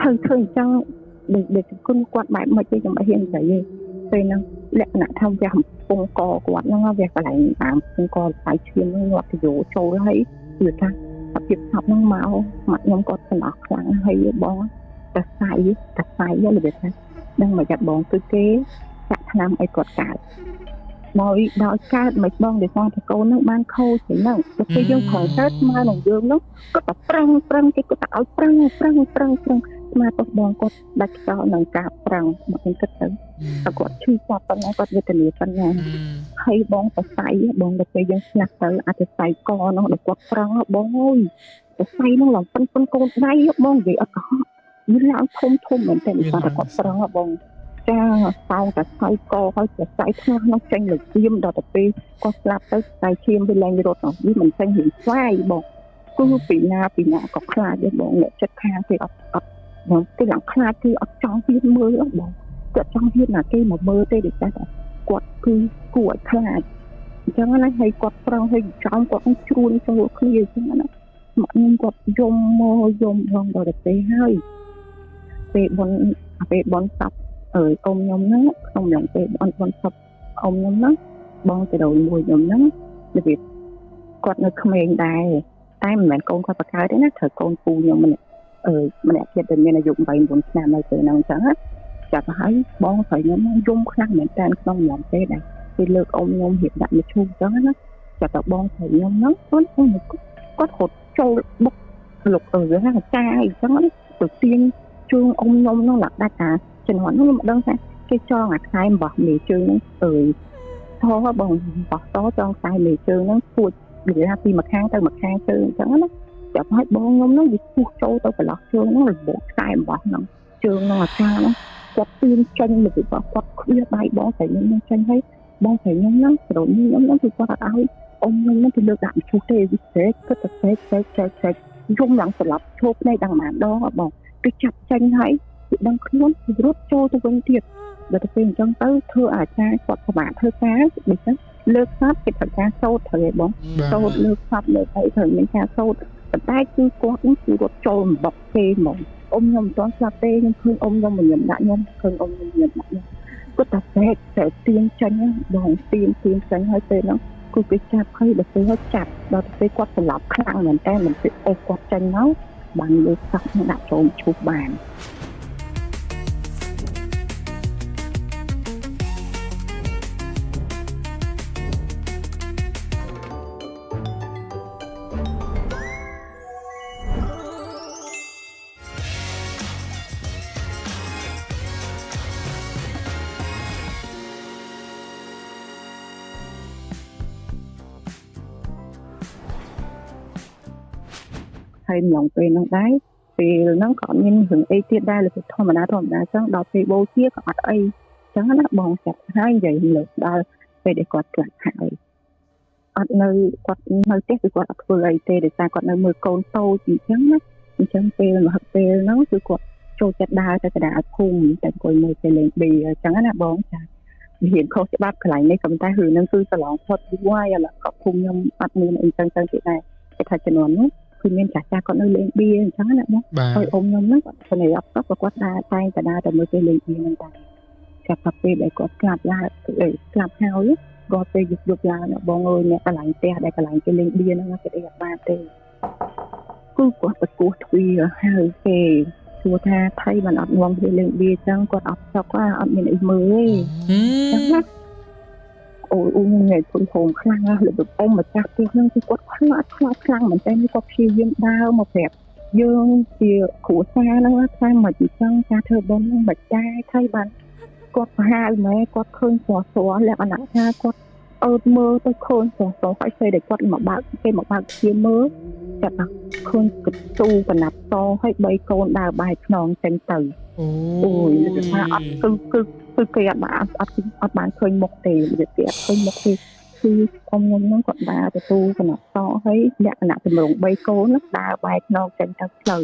ធ្វើអញ្ចឹងដែលគុណគាត់បែបមិនទេខ្ញុំអត់ហ៊ាននិយាយទេពេលហ្នឹងលក្ខណៈថាវាអំពងកគាត់ហ្នឹងវាកន្លែងតាមពងកខ្សែឈាមហ្នឹងញាត់យោចូលហើយគឺថាអាភាពស្បហ្នឹងមកម៉ាក់ខ្ញុំគាត់ស្នើខ្លាំងហើយបងតែស្អីយករបៀបថាដឹងមកចាប់បងគឺគេចាក់ថ្នាំឲ្យគាត់កើតមកដល់កើតមិនបងដោយសារតែកូនហ្នឹងបានខូចហ្នឹងដល់ពេលយើងខំកើតស្មើនឹងយើងនោះគាត់តែប្រឹងគេគាត់តែឲ្យប្រឹងស្មាតបងគាត់ដាច់ចោលនឹងការប្រឹងមកខ្ញុំគិតទៅតែគាត់ឈឺចាប់ប៉ុណ្ណាគាត់វេទនាប៉ុណ្ណាហើយបងសរសៃបងដល់ពេលយើងស្លាប់ទៅអាចសរសៃកនោះដល់គាត់ប្រឹងបងអើយសរសៃនោះឡើងប៉ុនកូនដៃបងនិយាយអត់កុហក មានឡើងធំមែនតែគាត់គាត់ប្រឹងបងចាសោងតែខ្សែកហើយតែខ្សែខ្នោះនោះចេញលើឈាមដល់ទៅពេលគាត់ស្លាប់ទៅខ្សែឈាមវាឡើងរត់នោះវាមិនចេញរៀងស្វាយបងគឺពីណាក៏ខ្លាចដែរបងអ្នកចិត្តខាងគេអត់បងគេឡើងខ្លាចគឺអត់ចង់ហ៊ានមើលបងគាត់ចង់ហ៊ានណាគេមកមើលទេដូចតែគាត់គឺគួរឲ្យខ្លាចអញ្ចឹងណាហើយគាត់ប្រឹងឲ្យចោមគាត់ជ្រួនចូលគ្នាអញ្ចឹងណាមកខ្ញុំគាត់យំឡងដល់ទៅពេលហើយពេលបនសាប់អ៊ំខ្ញុំហ្នឹងក្នុងឡងពេលបនសាប់អ៊ំខ្ញុំហ្នឹងបងទៅដល់មួយខ្ញុំហ្នឹងរបៀបគាត់នៅក្មេងដែរតែមិនមែនកូនគាត់បកកើតទេណាត្រូវកូនពូខ្ញុំម្នាក់ទៀតដែលមានអាយុ8 9ឆ្នាំនៅពេលហ្នឹងអញ្ចឹងចាប់ទៅហើយបងស្រីខ្ញុំយំខ្លាំងមែនតើក្នុងឡងពេលដែរពេលលើកអ៊ំខ្ញុំរៀបដាក់មឈូសអញ្ចឹងណាចាប់ទៅបងស្រីខ្ញុំហ្នឹងគាត់ហត់ចូលបុកលុកហ្នឹងចាអញ្ចឹងទៅទាញជើងអ៊ំខ្ញុំហ្នឹងដាក់តាជំនាន់ហ្នឹងមិនដឹងថាគេចងអាខ្សែរបស់មេជើងហ្នឹងថោបងបោះតចងខ្សែមេជើងហ្នឹងពួចនិយាយថាពីម្ខាងទៅម្ខាងជើងអញ្ចឹងណាចាប់ឲ្យបងខ្ញុំហ្នឹងវាពុះចូលទៅកន្លោះជើងហ្នឹងរបូកខ្សែរបស់ហ្នឹងជើងហ្នឹងអាចារ្យហ្នឹងគាត់ទាញចេញមកពីគាត់ឃ្វាដៃបងស្រីខ្ញុំចេញហើយបងស្រីខ្ញុំហ្នឹងប្រូនខ្ញុំហ្នឹងគឺគាត់អត់ឲ្យអ៊ំខ្ញុំហ្នឹងទៅលើកដាក់ឈូសទេវាស្រែកគាត់ទៅស្រែកយំឡើងស្លាប់ឈប់ភ្នែកដល់ម្ដងបងគេចាប់ចេញហើយគេដឹងខ្លួនរត់ចូលទៅវិញទៀតដល់ទៅពេលអញ្ចឹងទៅធ្វើអាចារ្យគាត់សម្រាប់ធ្វើការដូចហ្នឹងលើកសពគេត្រូវការសូត្រត្រូវឯបងសូត្រលើកសពលើកអីត្រូវមានការសូត្រប៉ុន្តែគឺគាត់នឹងគឺរត់ចូលបំបុកគេហ្មងអ៊ំខ្ញុំមិនទាន់ស្លាប់ទេខ្ញុំឃើញអ៊ំខ្ញុំញញឹមដាក់ខ្ញុំឃើញអ៊ំខ្ញុំញញឹមដាក់ខ្ញុំគាត់តែតែទៀងចាញ់បងទៀងចាញ់ហើយពេលហ្នឹងគឺគេចាប់ហើយដល់ពេលចាប់ដល់ទៅពេលគាត់ស្លាប់ខ្លាំងមែនតើមិនពេលគាត់ចាញ់មកបានលើកសពដាក់ចូលឈូសបានហើយម្លងពេលហ្នឹងដែរពេលហ្នឹងក៏មានរឿងអីទៀតដែរលើធម្មតាចឹងដល់ពេលបូជាក៏អត់អីចឹងណាបងចាប់ហើយនិយាយលើដល់ពេលដែលគាត់ស្លាប់ហើយអត់នៅគាត់នៅផ្ទះគឺគាត់អត់ធ្វើអីទេដោយសារគាត់នៅមើលកូនតូចអញ្ចឹងណាអញ្ចឹងពេលហ្នឹងគឺគាត់ចូលចិត្តដើរទៅកណ្ដាលភូមិតែអង្គុយមើលពេលលេងប៊ីអញ្ចឹងណាបងចារៀនខុសច្បាប់កន្លែងនេះក៏តែរឿងហ្នឹងគឺឆ្លងផុតយូរហើយឥឡូវក៏ភូមិខ្ញុំអត់មានអីចឹងទៀតដែរគេថាជំនាន់នោះគឺមានចាស់គាត់នៅលេងបៀអញ្ចឹងណាបងហើយអ៊ំខ្ញុំហ្នឹងគាត់ស្នេហ៍អត់ក៏គាត់ដើរតែងតែដើរទៅមើលពេលលេងបៀហ្នឹងដែរចាប់តែពេលដែលគាត់ស្លាប់ហើយគាត់ពេលយប់ឡើងបងអើយអ្នកកន្លែងផ្ទះដែលកន្លែងគេលេងបៀហ្នឹងគេអត់បានទេគឺគាត់ទៅគោះទ្វារហៅគេសួរថាថៃបានអត់ងំពេលលេងបៀអញ្ចឹងគាត់អត់សុខអត់មានអីមើលទេអញ្ចឹងណាអូញ៉ៃធំខ្លាំងណាស់លើអ៊ំម្ចាស់ផ្ទះហ្នឹងគឺគាត់ខ្លាចខ្លាំងមែនតើគាត់ព្យាយាមដើរមកប្រាប់យើងជាគ្រួសារហ្នឹងថាមិនអញ្ចឹងការធ្វើបុណ្យហ្នឹងមិនដែរថៃបានគាត់ប្រហែលម៉ែគាត់ឃើញស្រស់លក្ខណៈថាគាត់អើតមើលទៅឃើញស្រស់ហើយពេលដែលគាត់មកបើកជាមើលចាប់ឃើញកទូកណាត់តហើយ3កូនដើរបែកខ្នងចេញទៅអូយនិយាយថាអត់គឺគេអត់បានឃើញមុខទេនិយាយគេអត់ឃើញមុខទេគឺអ៊ំខ្ញុំហ្នឹងគាត់ដើរទៅទូកណាត់តហើយលក្ខណៈទម្រង់3កូនដើរបែកខ្នងចេញទៅផ្លូវ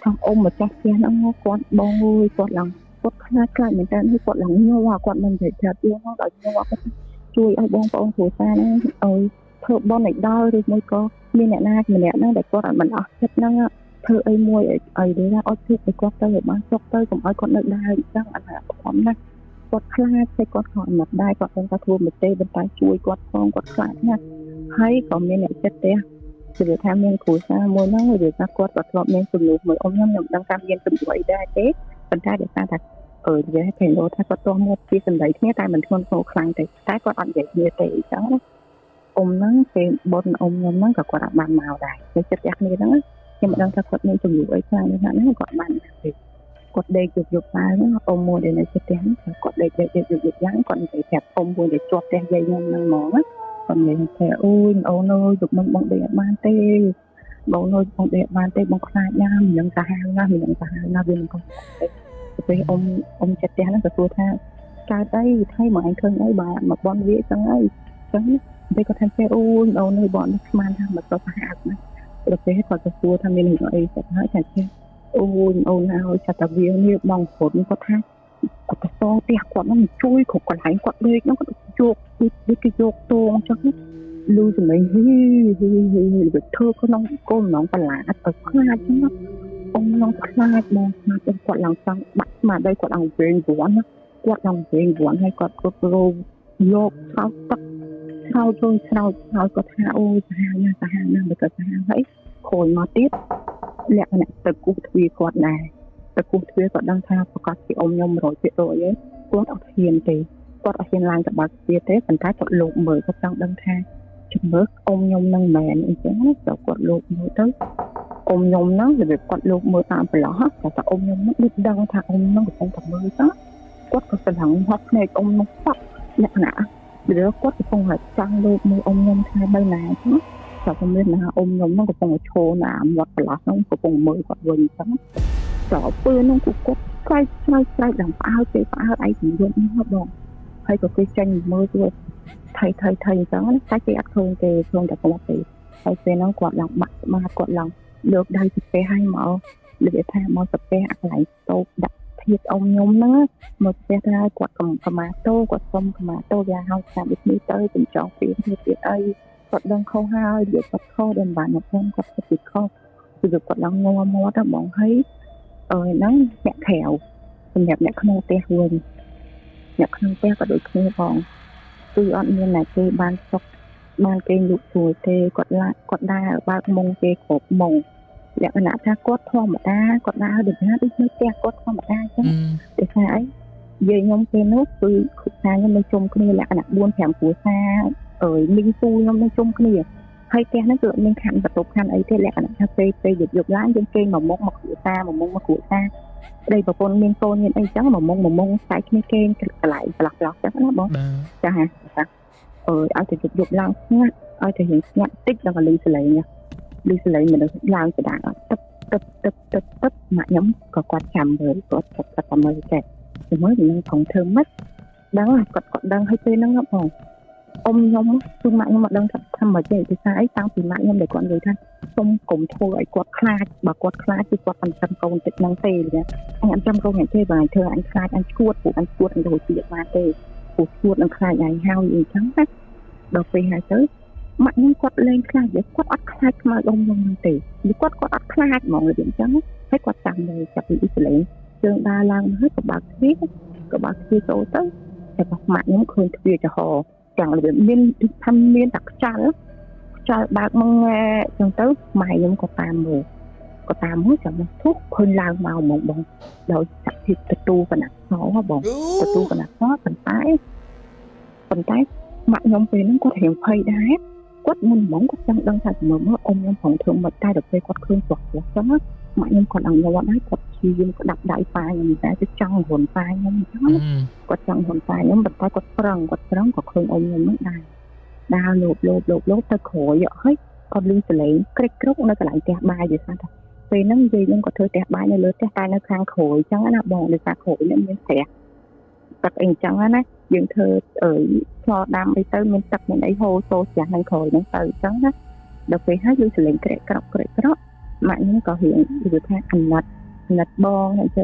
ថងអ៊ំម្ចាស់ផ្ទះហ្នឹងគាត់បងអើយគាត់ឡើងគាត់ខ្លាចមែនតើគាត់ឡើងញ័រគាត់មិននិយាយប្រាប់យើងមកដល់ញ័រគាត់ជួយឲ្យបងប្អូនគ្រួសារហ្នឹងឲ្យធ្វើបន់ឲ្យដល់ឬមួយក៏មានអ្នកណាម្នាក់ហ្នឹងដែលគាត់អត់មិនអស់ចិត្តហ្នឹងធ្វើអីមួយឲ្យដូចថាអត់ជួយឲ្យគាត់ទៅឲ្យបានសុខទៅកុំឲ្យគាត់នៅដើរអញ្ចឹងអត់ណាប្រំណាគាត់ខ្លាចតែគាត់ក៏អត់ដែរគាត់នឹងថាធ្វើមិនទេប៉ុន្តែជួយគាត់ផងគាត់ខ្លាចណាស់ហើយក៏មានអ្នកចិត្តទេគឺថាមានគ្រួសារមួយហ្នឹងវាថាគាត់ក៏ធ្លាប់មានជំនួសមួយអ៊ំខ្ញុំមិនដឹងថាមានជំនួសអីដែរទេប៉ុន្តែដោយសារថានិយាយគេលោថាគាត់ទាស់មកពីសម្ដីគ្នាតែមិនធ្ងន់ធ្ងរខ្លាំងទេតែគាត់អត់និយាយគ្នាទេអញ្ចឹងណាអ៊ំហ្នឹងពេលបុនអ៊ំខ្ញុំហ្នឹងក៏គាត់អត់បានមកដែរតែចិត្តតែគ្នាហ្នឹងខ្ញុំមិនដឹងថាគាត់មានជំនួសអីខ្លាំងណាស់ហ្នឹងគាត់បានទេគាត់ដេកយប់ឡើងហ្នឹងអ៊ំមួយដែលនៅចិត្តហ្នឹងគាត់ដេកយប់ឡើងគាត់និយាយប្រាប់អ៊ំមួយដែលជាប់ផ្ទះយាយខ្ញុំហ្នឹងហ្មងគាត់និយាយថាអូយអូនអើយយប់មិញបងដេកអត់បានទេ បងនៅបងដេកបានទេបងខ្លាចណាស់មានសាហាវណាស់មានសាហាវណាស់វាមិនក៏ពេលអ៊ំចិត្តផ្ទះហ្នឹងក៏សួរថាកើតអីថៃមកអញឃើញអីបាទមកបនវាចឹងអីចឹងពេលគាត់ថាអូនអូននៅបងស្មានថាមកក៏សាហាវណាស់ដល់ពេលគាត់ទៅសួរថាមានអីគាត់ហើយថាអូនហើយចាតាវានេះបងប្អូនគាត់ថាគាត់ទៅសងផ្ទះគាត់ហ្នឹងជួយគ្រប់កន្លែងគាត់ដេកហ្នឹងគាត់យកដូចគេយកតងចឹងលឺសម្លេងហ៊ីវាធ្វើក្នុងកូនក្នុងបន្លាទៅខ្លាចហ្នឹងអ៊ំនឹងខ្លាចបងស្មាត់គាត់ឡើងចង់បាក់ស្មាត់ដីគាត់ឡើងវិញវ័នណាគាត់ឡើងវិញវ័នហើយគាត់គ្រប់គ្រងយកស្រោចទឹកស្រោចគាត់ថាអូសាហាវណាស់មិនក៏សាហាវហើយខូចមកទៀតលក្ខណៈទៅគូទ្វាគាត់ដែរទៅគូទ្វាគាត់ដឹងថាប្រកាសពីអ៊ំខ្ញុំ 100% ឯងគាត់អត់ហ៊ានទេគាត់អត់ហ៊ានឡើងទៅបើកទ្វាទេប៉ុន្តែគាត់លោកមើលគាត់ចង់ដឹងថាជំនឿអ៊ំខ្ញុំនឹងមែនអញ្ចឹងគាត់លោកមើលទៅអ៊ំខ្ញុំហ្នឹងរបៀបគាត់លោកមើលតាមប្រឡោះតែអ៊ំខ្ញុំហ្នឹងដូចដឹងថាអ៊ំហ្នឹងកំពុងតែមើលទៅគាត់ក៏ស្លឹងហត់ភ្នែកអ៊ំហ្នឹងប៉ក់លក្ខណៈឬគាត់កំពុងតែចង់លោកមើលអ៊ំខ្ញុំថាបីណាចឹងតែខ្ញុំមានថាអ៊ំខ្ញុំហ្នឹងកំពុងតែឈរណាមាត់ប្រឡោះហ្នឹងកំពុងមើលគាត់វិញចឹងតែពេលហ្នឹងគាត់ស្រែកដល់ផ្អើលទេផ្អើលឯងជំរឿនហ្នឹងបងហើយក៏គេចាញ់មើលទៅថៃអញ្ចឹងតែគេអត់ឃើញទេឃើញតែគាត់ទេហើយពេលហ្នឹងគាត់ឡើងបាក់ស្មាគាត់ឡើងលើកដៃពីពេលឲ្យមកលើកថាមកទៅពេលអាកន្លែងតូបដាក់ធៀបអ៊ំខ្ញុំហ្នឹងមកពេលថាគាត់កម្មាតូគាត់សុំកម្មាតូវាហៅថាដូចនេះទៅចំចង់ពីទៀតអីគាត់ដឹងខុសហើយនិយាយគាត់ខុសដល់បានមកខ្ញុំគាត់ទៅខុសគឺគាត់ឡើងងំមាត់ដល់បងហើយហ្នឹងអ្នកក្រៅសម្រាប់អ្នកក្នុងផ្ទះវិញអ្នកក្នុងផ្ទះក៏ដូចគ្នាផងគឺអត់មានតែគេបានសុខបានគេលុបស្រួលទេគាត់ដើរបើកមុងគេគ្រប់មុងលក្ខណៈថាគាត់ធម្មតាគាត់ដើរដូចណាដូចនៅផ្ទះគាត់ធម្មតាអញ្ចឹងតែថាអីយាយខ្ញុំពេលនោះគឺគ្រួសារខ្ញុំនៅជុំគ្នាលក្ខណៈ 4-5 គ្រួសារមីងពូខ្ញុំនៅជុំគ្នាហើយផ្ទះហ្នឹងគឺអត់មានខណ្ឌបន្ទប់ខណ្ឌអីទេលក្ខណៈថាពេលយប់ឡើងយើងគេមកមុខមកគ្រួសារមកគ្រួសារប្តីប្រពន្ធមានកូនមានអីចឹងមកមុងខ្សែគ្នាគេកន្លែងប្លាស់ចឹងណាបងចាឲ្យទៅយប់ឡើងស្ងាត់ឲ្យទៅរៀងស្ងាត់តិចដល់កលឹងសលេងមនុស្សឡើងទៅដាក់ទឹកម៉ាក់ខ្ញុំក៏គាត់ចាំមើលគាត់តែមើលចេះមើលនឹងផងធ្វើម៉េចដឹងគាត់ដឹងឲ្យពេលហ្នឹងបងអ៊ំខ្ញុំគឺម៉ាក់ខ្ញុំមកដឹងថាមិនចេះភាសាអីតាំងពីម៉ាក់ខ្ញុំដែលគាត់និយាយថាសុំកុំធ្វើឲ្យគាត់ខ្លាចបើគាត់ខ្លាចគឺគាត់មិនចាំកូនទឹកហ្នឹងទេអញចាំកូនយ៉ាងទេបើអញធ្វើអញខ្លាចអញឈួតពួកអញឈួតអញទៅទៀតបានទេពួកឈួតនឹងខ្លាចអញហើយអញ្ចឹងណាដល់ពេលហើយទៅម៉ាក់ខ្ញុំគាត់លេងខ្លាចគាត់អត់ខ្លាចខ្មៅអ៊ំខ្ញុំទេគាត់អត់ខ្លាចហ្មងអញ្ចឹងហើយគាត់ចាំនៅចាប់ពីអ៊ីស្រាអែលជើងដើរឡើងហើយក៏បើកទ្វារចូលទៅតែម៉ាក់ខ្ញុំឃើញទ្វារចំហទាំងរបៀបមានថាមានតែខ្យល់បើកមកចឹងទៅម៉ែខ្ញុំក៏តាមមើលចាំទុកឃើញឡើងមកហ្មងបងដោយសភាពទូកណាសបងទូកណាសប៉ុន្តែម៉ាក់ខ្ញុំពេលហ្នឹងគាត់រៀងភ័យដែរគាត់មិនហ្មងគាត់ចង់ដឹងថាមើលអ៊ំខ្ញុំផងធ្វើមិនតែដល់ពេលគាត់ឃើញគាត់ចឹងម៉ាក់ខ្ញុំគាត់អង្វរដែរគាត់ព្យាយាមក្តាប់ដៃប៉ាខ្ញុំតែទៅចង់រុនប៉ាខ្ញុំអញ្ចឹងគាត់ចង់រុនប៉ាខ្ញុំប៉ុន្តែគាត់ប្រឹងក៏ឃើញអ៊ំខ្ញុំហ្នឹងដែរដើរលោបទៅក្រោយហើយគាត់លឺសលេងក្រេកក្រុកនៅកន្លែងផ្ទះបាយយល់ថាពេលហ្នឹងយាយខ្ញុំក៏ធ្វើផ្ទះបាយនៅលើផ្ទះតែនៅខាងក្រោយអញ្ចឹងណាបងដោយសារក្រោយនេះមានផ្ទះទឹកអីអញ្ចឹងណាយើងធ្វើឆ្លដាំអីទៅមានទឹកមានអីហូរចូលផ្ទះនឹងក្រោយហ្នឹងទៅអញ្ចឹងណាដល់ពេលហើយយើងសលេងក្រេកក្រុកម៉ាក់ខ្ញុំក៏រៀងនិយាយថាអាណិតបងហើយទៅ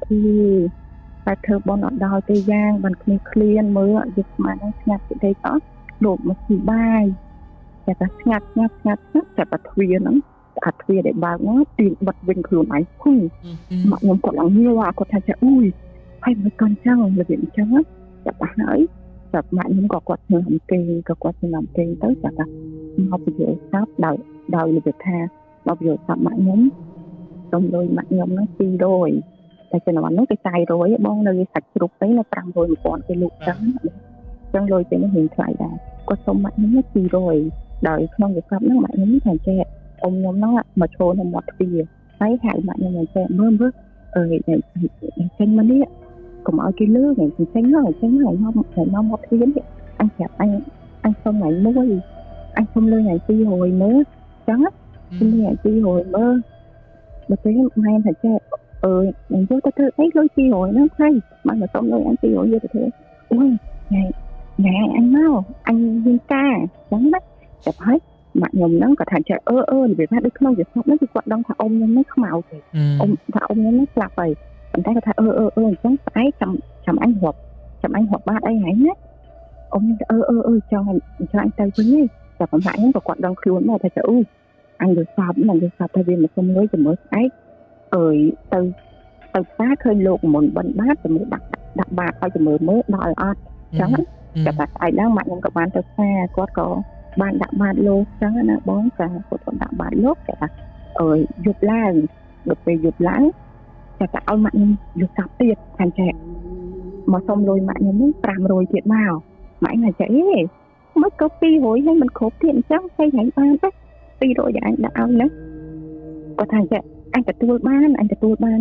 តែធ្វើបនអត់ដល់ទេយ៉ាងបានគ្នាឃ្លានមើលយកស្មានស្ងាត់ពីដីតោះលោកមកពីបាយតែថាស្ងាត់តែបទ្វាហ្នឹងអាទ្វាដែលបើកហ្នឹងទីបិទវិញខ្លួនឯងភុំមកខ្ញុំគាត់ឡើងញ័រគាត់ថាចាអ៊ុយហើយមិនកូនចឹងរបៀបអញ្ចឹងចាប់ហើយចាប់ម៉ាក់ខ្ញុំក៏គាត់ធ្វើអំគេទៅចាប់ថាមកពីយល់ស្ដាប់ដោយរបៀបថាមកពីយល់ស្ដាប់ម៉ាក់ខ្ញុំសុំលុយម៉ាក់ខ្ញុំហ្នឹង200តែចំនួនហ្នឹងគេ400បងនៅសាច់ជ្រូកទៅនៅ500-1000គេលក់ចឹងលុយពេលនេះរៀងថ្លៃដែរគាត់សុំម៉ាក់ខ្ញុំ200ដោយក្នុងវិបត្តិហ្នឹងម៉ាក់ខ្ញុំថាចេះអ៊ំខ្ញុំហ្នឹងមកឈរនៅមាត់ទ្វារហើយហៅម៉ាក់ខ្ញុំចេះមើលចេញមកនេះកុំឲ្យគេលឺចេញមកមាត់ទ្វារនេះអញប្រាប់អញសុំថ្ងៃមួយអញសុំលុយថ្ងៃ200មើលចឹង Nè chi hồi mơ mà thấy mai thật cha mình vô ta thơ ấy lối chi hồi nó hay mà xong rồi anh chi hồi vô ta thơ ui ngày ngày anh mau anh viên ca chẳng mắt chập hết mà nhầm nó có thằng trẻ thì việc được không việc không nó thì quạt đông thà ông nó mới không màu thì ông thà ông nó mới lạc vậy mình thấy có thà chẳng phải chầm anh hộp ba đây hãy nhé ông cho anh tay với nhé và còn phải nó quạt đông kêu nó thà trẻ anh được sập thay vì mà không nói cho mới ấy từ phát khơi lột một bận bát rồi mới đặt bạc thôi cho mới đòi ăn chẳng cả tại đang mạnh các bạn từ xa có bạn đặt bát lô chẳng là bón cả của đặt bát lốt cả dục lan được về dục lãng cả ao mạnh dục sập tiệt thành trẻ mà xong rồi mạnh muốn làm rồi thiệt vào mạnh là chạy mới có pi hối hay mình khổ tiền chắc hay nhảy ba đấy pi rồi anh đã ao nữa có thằng trẻ anhจะตัวบ้านanhจะตัวบ้า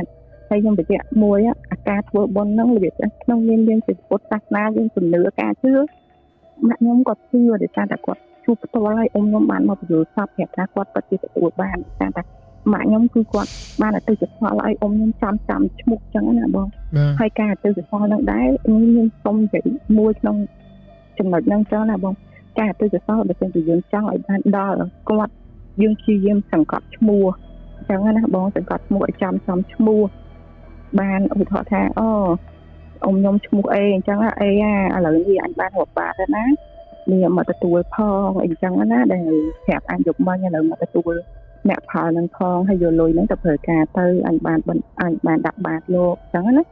นhay nhưng bây giờ mùi á ca thua bon nông là việc nông liên sự cốt sạch na liên sự nửa ca chưa mạng nhóm có chưa để ta đã có chụp to lại ông nhóm bán mà vừa sắp hẹp ra quạt có chỉตัวบ้านta đã mạng nhóm cứ quạtบ้านlà từ chụp to lại ông nhóm chăm chục chẳng là bon hay ca từ chụp to nông đáy nhưng không chỉ mua trong chừng nào nông cho là bon ca từ chụp to để trên từ dương cho lại bán đo là quạt dương chi dươngสังกัดมัวจังนะบ้องสังกัดมัวจำมัวบ้านอุทธรณ์องยมมัวจังอะไรอะไรนี่อันบ้านหัวปลาแล้วนะนี่มาตะตัวพ่ออีกจังนะได้แถบอันหยกบ้านเนี่ยเลยมาตะตัวแม่พานังทองให้โยนลอยนั่งตะเผยกาเตออันบ้านดับบาดโลกจังนะ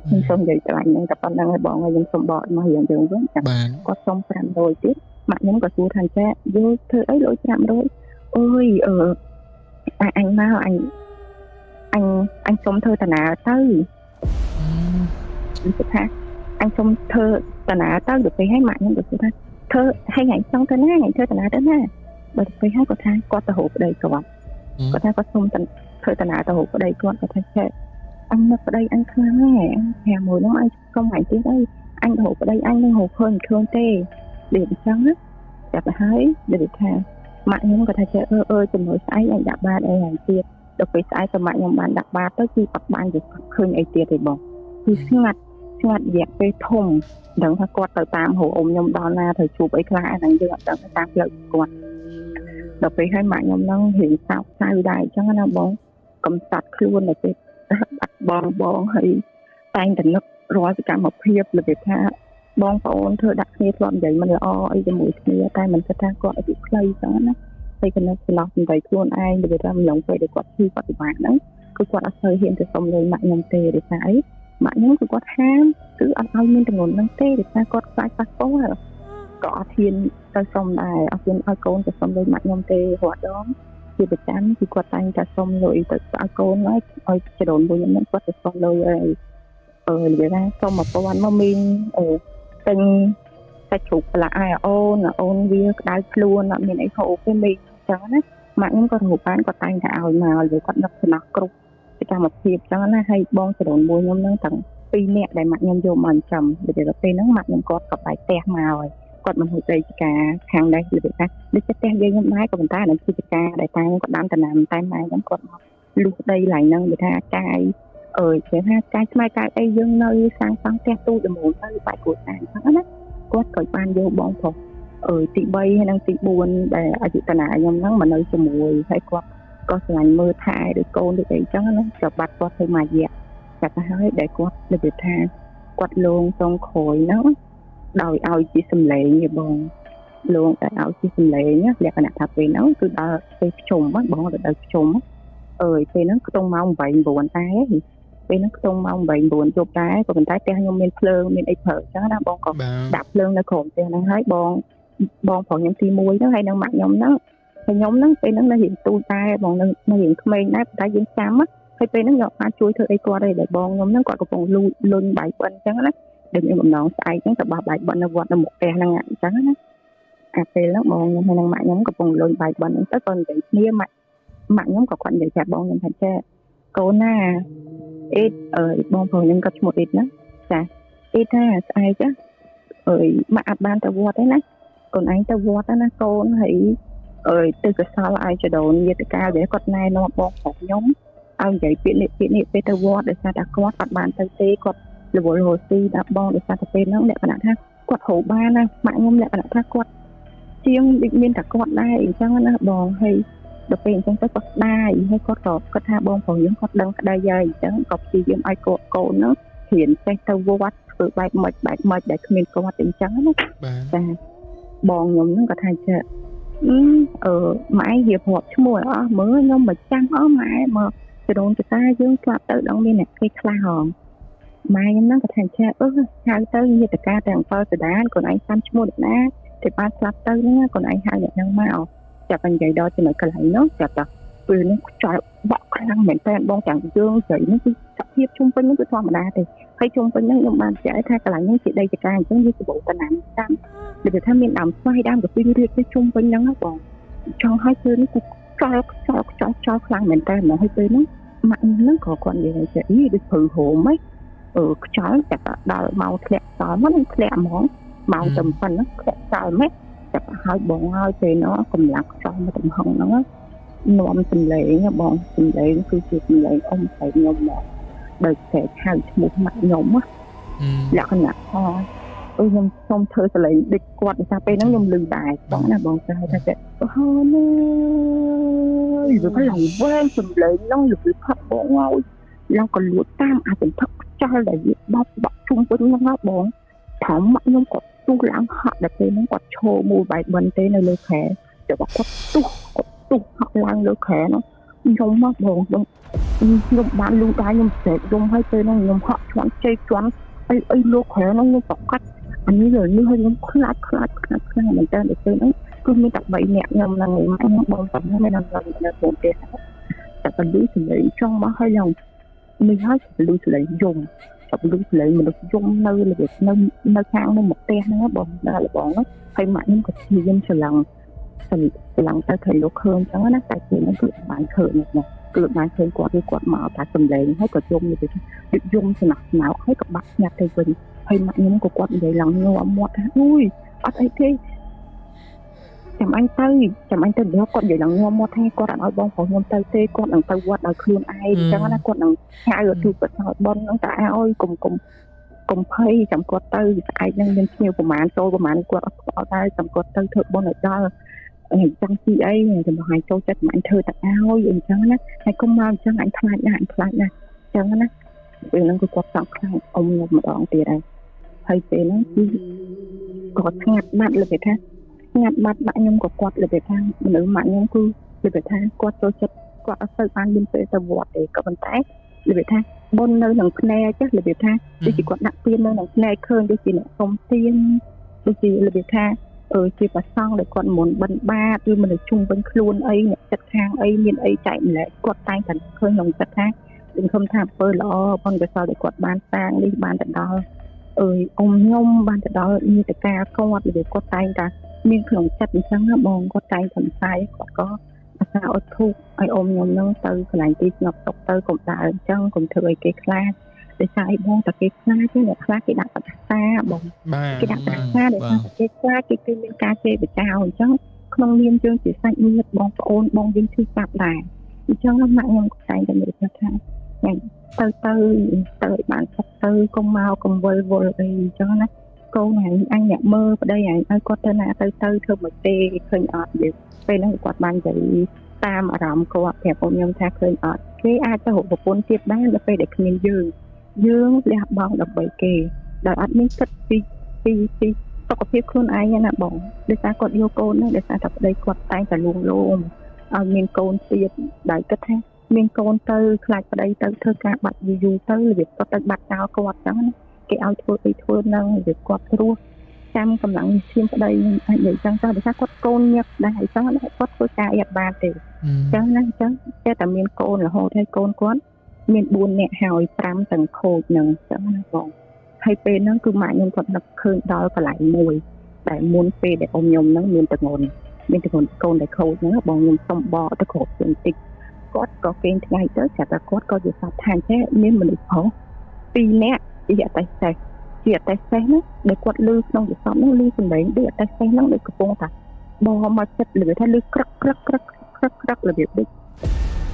ยังสมใหญ่ใจยังกับตอนนั้นให้บอกยังสมบ่อยมาเห็นเดิมด้วยจังก็สมปรานโดยติดmạng nhóm có chú thành cha vô thơ ấy lỗi chạm đôi ôi anh mau anh sống thơ tà nà tư anh sống thơ tà nà tư được phải hai mạng nhóm của chú ta thơ hay ngày xong thơ na ngày thơ tà nà đó na bởi phải hai có thang có tà hộp ở đây có thang có sống thơ tà nà tà hộp ở đây con có thang cha anh ở đây anh khá nghe anh hè mùi nó anh không hạnh tiếng đây anh hộp ở đây anh đang hộp hơn thương tê điểm trắng á chặt hái để thà mạng nhóm có thể chơi từ mỗi sái anh đặt ba đây hàng tiệt được phải sái từ mạng nhóm bạn đặt ba tới khi bắt bạn được khơi ấy tiệt thì bỏ thì sinh hoạt dẹp về thùng đừng phải quạt từ tam hồ ôm nhóm đó là thời chụp ấy lại đang đưa đừng phải tam lợi quạt được phải hai mạng nhóm năng hiện sao sai đại cho nó bóng cầm sạch luôn là cái đặt bong hay tay tình nó rồi cả một hiệp là việc tha bong phone thưa đặt nghe toàn vậy mình là ấy cho mũi kia tay mình sẽ tha gọi bị clay đó nó tay cái nó lọc vậy luôn ai để ra mình lỏng về để quạt khi quạt bạn đó cứ quạt hơi hiện từ xong rồi mạng nhầm tê để phải mạng nhóm cứ quạt ham cứ ăn ao nguyên từ nguồn năng tê để ta quạt sai phát phố rồi có thiên ta xong này ở thiên ao côn từ xong rồi mạng nhầm tê hoạt đó thì bị chán thì quạt tay ta xong rồi từ ao côn nói ơi chỉ đồn bùi những quạt từ xong rồi để ra xong mà có ăn mà mình tình ta chụp là ai ôn việc đai luôn là mình ấy hộ với mình cho nó mà những con hộp bán có tay thảo mà rồi còn nó cục cái cả một dịp cho nó hay bong sẽ đồn bùi nhóm nó tặng pi nè để mặt nhân vô màn trầm để là pi nó mặt nhân có phải tẹt màu rồi còn mình hồi đây cả hàng đây là ta để chắc tẹt dây nhóm máy của mình ta là chỉ cả để tay có đám tận làm tay máy vẫn còn lúc đây lại nâng người ta cài sẽ ha cái mai cái ấy dương nơi sang tẹt tu để muốn nơi phải của sản đó quát cởi ban vô bong phục tị bay hay năng tị buồn để ở chị tận lại nhóm nó mà nơi cho mùi hay quát có lành mưa thai được côn được ấy cho nó chọc bạch quát thôi mà dẹp chặt hơi để quát để được tha quát luôn trong khối nó đòi ao chỉ xâm lệ như bông luôn tại ao chỉ xâm lệ nhá đẹp là thật vì nó cứ đợi cái trùng á bọn là đợi trùng á thì nó tung mong vậy buồn tay thì vì nó tung mong vậy buồn chụp tay của mình tay theo nhung miền phơn miền ấy phở cho nó bông còn đạp lưng nó khổn thì nó thấy bông phở những tí muối nó hay nó mặc nhóm nó thì nhóm nó vì nó hiện tu tay bọn nó hiện comment nó tay dính xám á hay vì nó nhọt ăn chuối thôi ấy qua đây để bông nhóm nó gọi của phòng luôn bảy bên cho nó để những bọn nó sai cái tập bảy bên nó vọt là một kẻ năng ngạn trắng á về nó bông hay năng mạng nhóm của phòng luôn bảy bên tới còn để nia mạng nhóm của quận để chặt bông những thành tre cô na ít bông phòng những cặp một ít nữa chả ít ha ai chứ mà ban tao vọt đấy nè còn anh tao vọt đó cô nó thấy ទៅកសលឲ្យចដូនយេតកាដែលគាត់ណែនាំបងប្រុសខ្ញុំឲ្យនិយាយពាក្យនេះពេលទៅវត្តដោយសារតែគាត់អត់បានទៅទេគាត់រវល់រស់ស៊ីដាក់បងដោយសារតែពេលហ្នឹងលក្ខណៈថាគាត់ហៅបានណាម៉ាក់ខ្ញុំលក្ខណៈថាគាត់ជាងមានតែគាត់ដែរអញ្ចឹងណាបងហើយដល់ពេលអញ្ចឹងទៅគាត់ស្ដាយហើយគាត់ក៏គាត់ថាបងប្រុសខ្ញុំគាត់ដឹងក្តីហើយអញ្ចឹងក៏ព្យាយាមឲ្យកូនហ្នឹងហ៊ានចេះទៅវត្តធ្វើបែបម៉េចដែលគ្មានគាត់អញ្ចឹងណាចាបងខ្ញុំហ្នឹងគាត់ថាចេះម៉ែវាប្រាប់ឈ្មោះអស់មើលខ្ញុំមិនចាំអស់ម៉ែមកចដូនចតាយើងស្លាប់ទៅដល់មានអ្នកគេខ្លះហងម៉ែខ្ញុំហ្នឹងគាត់ថាចេះហៅទៅយេតកាទាំង7សដានកូនឯងចាំឈ្មោះអ្នកណាតែបានស្លាប់ទៅហ្នឹងកូនឯងហៅអ្នកហ្នឹងមកចាប់បញ្ញៃដល់ចំណុចកន្លែងនោះចាប់ដល់ពេលនេះខ្យល់បក់ខ្លាំងមែនតើបងទាំងយើងស្រីនេះគឺសភាពជុំវិញនេះគឺធម្មតាទេហើយជុំវិញហ្នឹងខ្ញុំបានចែកថាកន្លែងនេះជាដីចកាអញ្ចឹងវាសម្បូរតំណាំតាមដូចថាមានដើមស្វាយដើមកពីរៀបទៅជុំវិញហ្នឹងបងចង់ឲ្យពេលនេះគឺខ្យល់ខ្លាំងមែនតើហើយពេលនេះម៉ាក់ហ្នឹងក៏គាត់និយាយថាដូចព្រឺហូមហ៎ខ្យល់តែដល់ម៉ោងធ្លាក់សល់មកនឹងធ្លាក់ហ្មងម៉ោងតែប៉ុណ្ណឹងធ្លាក់សល់ហ្មងចាប់ឲ្យបងឲ្យពេលនោះកម្លាំងខ្យល់មកទំហឹងហ្នឹងនាំសំឡេងបងសំឡេងគឺជាសំឡេងអ៊ំស្រីខ្ញុំមកដោយតែហៅឈ្មោះម៉ាក់ខ្ញុំលក្ខណៈថាខ្ញុំសុំធ្វើសំឡេងដូចគាត់ថាពេលហ្នឹងខ្ញុំលឺដែរបងណាបងចង់ថាចេះអូយវាឡើងវែងសំឡេងហ្នឹងលឺផាត់បងឲ្យឡើងក៏លួចតាមអាចសន្ធឹកខ្យល់ដែលវាបក់ជុំវិញហ្នឹងបងថំម៉ាក់ខ្ញុំគាត់ទូឡើងហក់ដល់ពេលហ្នឹងគាត់ឈរមូលបាយបិណ្ឌទេនៅលើខែតែគាត់ទុះហក់ឡើងលើខែហ្នឹងខ្ញុំមកបងខ្ញុំបានលូដែរខ្ញុំស្រែកខ្ញុំឲ្យពេលហ្នឹងខ្ញុំហក់ឆ្លងជ័យជន់អីលោកខែហ្នឹងខ្ញុំប្រកាសអានេះលើនេះឲ្យខ្ញុំខ្លាចមែនតើដល់ពេលហ្នឹងគឺមានតែ3នាក់ខ្ញុំហ្នឹងឯងខ្ញុំបងប្អូនមិនដឹងនៅក្នុងផ្ទះតែក៏លឺសំឡេងចង់មកឲ្យឡើងនេះឲ្យលឺសំឡេងយំចាប់លឺសំឡេងមនុស្សយំនៅនៅខាងមុខផ្ទះហ្នឹងបងដល់បងហើយម៉ាក់ខ្ញុំក៏ព្យាយាមច្រឡំទៅឃើញលោកឃើញអញ្ចឹងណាតែពេលហ្នឹងគឺបានឃើញណាគឺបានឃើញគាត់មកតែសំឡេងហើយក៏យំទៅយំស្នើហើយក៏បាត់ស្ញាប់ទៅវិញហើយម៉ាក់ខ្ញុំក៏គាត់និយាយឡើងញ័រមាត់ថាអុយអត់អីទេចាំអញទៅដល់គាត់និយាយឡើងញ័រមាត់ថាគាត់អត់ឲ្យបងប្រុសខ្ញុំទៅទេគាត់នឹងទៅវត្តដោយខ្លួនឯងអញ្ចឹងណាគាត់នឹងហៅទូប្រសោតបនហ្នឹងតែឲ្យកុំភ័យចាំគាត់ទៅស្អែកនឹងមានភ្ញៀវប្រហែលចូលប្រហែលគាត់អត់ស្គាល់ដែរចាំគាត់ទៅធ្វើបុណ្យឲ្យដល់អញ្ចឹងពីអីចាំឲ្យចូលចិត្តមិនធ្វើតែឲ្យអញ្ចឹងណាហើយកុំមកអញ្ចឹងអញខ្លាចណាស់អញ្ចឹងណាពេលហ្នឹងគឺគាត់ចង់ខ្លាចអ៊ំខ្ញុំម្ដងទៀតហើយពេលហ្នឹងគឺគាត់ស្ងាត់បាត់លើគេថាស្ងាត់បាត់ដាក់ខ្ញុំក៏គាត់លើគេថាមនុស្សម៉ាក់ខ្ញុំគឺលើគេថាគាត់ចូលចិត្តគាត់អត់ទៅបានមានពេលទៅវត្តទេក៏ប៉ុន្តែលើគេថាបុណ្យនៅក្នុងភ្នែកចាស់លើគេថាដូចជាគាត់ដាក់ទៀននៅក្នុងភ្នែកឃើញដូចជាអ្នកសុំទៀនដូចជាលើគេថាជាប្រសងដែលគាត់មុនបិណ្ឌបាតឬមនុស្សជុំវិញខ្លួនអីអ្នកចិត្តខាងអីមានអីចែកម្លែកគាត់តែងតែឃើញក្នុងចិត្តថាខ្ញុំថាអំពើល្អប៉ុន្តែសោះដែលគាត់បានសាងនេះបានទៅដល់អ៊ំខ្ញុំបានទៅដល់នីតិកាគាត់ឬគាត់តែងតែមានក្នុងចិត្តអញ្ចឹងណាបងគាត់តែងតែផ្សាយគាត់ក៏អាសាអត់ធូបឲ្យអ៊ំខ្ញុំនឹងទៅកន្លែងទីស្ងប់សុខទៅកុំដើរអញ្ចឹងកុំធ្វើឲ្យគេខ្លាចដោយសារអីបងតែគេខ្លាចទេអ្នកខ្លាចគេដាក់បដាសាបងគេដាក់បដាសាដោយសារគេខ្លាចគេមានការជេរបចោអញ្ចឹងក្នុងនាមយើងជាសាច់ញាតិបងប្អូនបងយើងឈឺចាប់ដែរអញ្ចឹងម៉ាក់ខ្ញុំក៏តែងតែនិយាយថាទៅឲ្យបានសុខទៅកុំមកកង្វល់វល់អីអញ្ចឹងណាកូនអញអ្នកមើលប្តីឲ្យគាត់ទៅណាទៅធ្វើមកទេឃើញអត់ទេពេលហ្នឹងគាត់បាននិយាយតាមអារម្មណ៍គាត់ប្រាប់ខ្ញុំថាឃើញអត់គេអាចទៅរកប្រពន្ធទៀតបានដល់ពេលដែលគ្មានយើងលះបង់ដើម្បីគេដែលអត់មានគិតពីសុខភាពខ្លួនឯងណាបងដោយសារគាត់យកកូនហ្នឹងដោយសារតែប្តីគាត់តែងតែលួងលោមឲ្យមានកូនទៀតដែលគិតថាមានកូនទៅខ្លាចប្តីទៅធ្វើការបាត់យូរទៅវាគាត់ទៅបាត់ចោលគាត់ចឹងណាគេឲ្យធ្វើហ្នឹងវាគាត់ព្រោះចាំកម្លាំងឈាមប្តីអាចនិយាយចឹងទៅដោយសារគាត់កូនញឹកដែរអញ្ចឹងគាត់ធ្វើការអត់បានទេអញ្ចឹងណាអញ្ចឹងតែមានកូនរហូតហើយកូនគាត់មាន4នាក់ហើយ5ទាំងខូចហ្នឹងអញ្ចឹងណាបងហើយពេលហ្នឹងគឺម៉ាក់ខ្ញុំគាត់នឹកឃើញដល់កន្លែងមួយដែលមុនពេលដែលអ៊ំខ្ញុំហ្នឹងមានតងន់កូនដែលខូចហ្នឹងបងខ្ញុំសុំបកទៅគ្រប់បន្តិចគាត់ក៏គេងថ្ងៃទៅចាប់តែគាត់ក៏ជាសត្វថាចេះមានមនុស្សប្រុស2នាក់ជាអតិសេសណាដែលគាត់លឺក្នុងវិស័យហ្នឹងលឺសំឡេងដូចអតិសេសហ្នឹងដូចកំពុងតែ បមកចិត្តលឺថាលឺក្រឹកក្រឹកក្រឹកក្រឹកក្រឹករបៀបដូច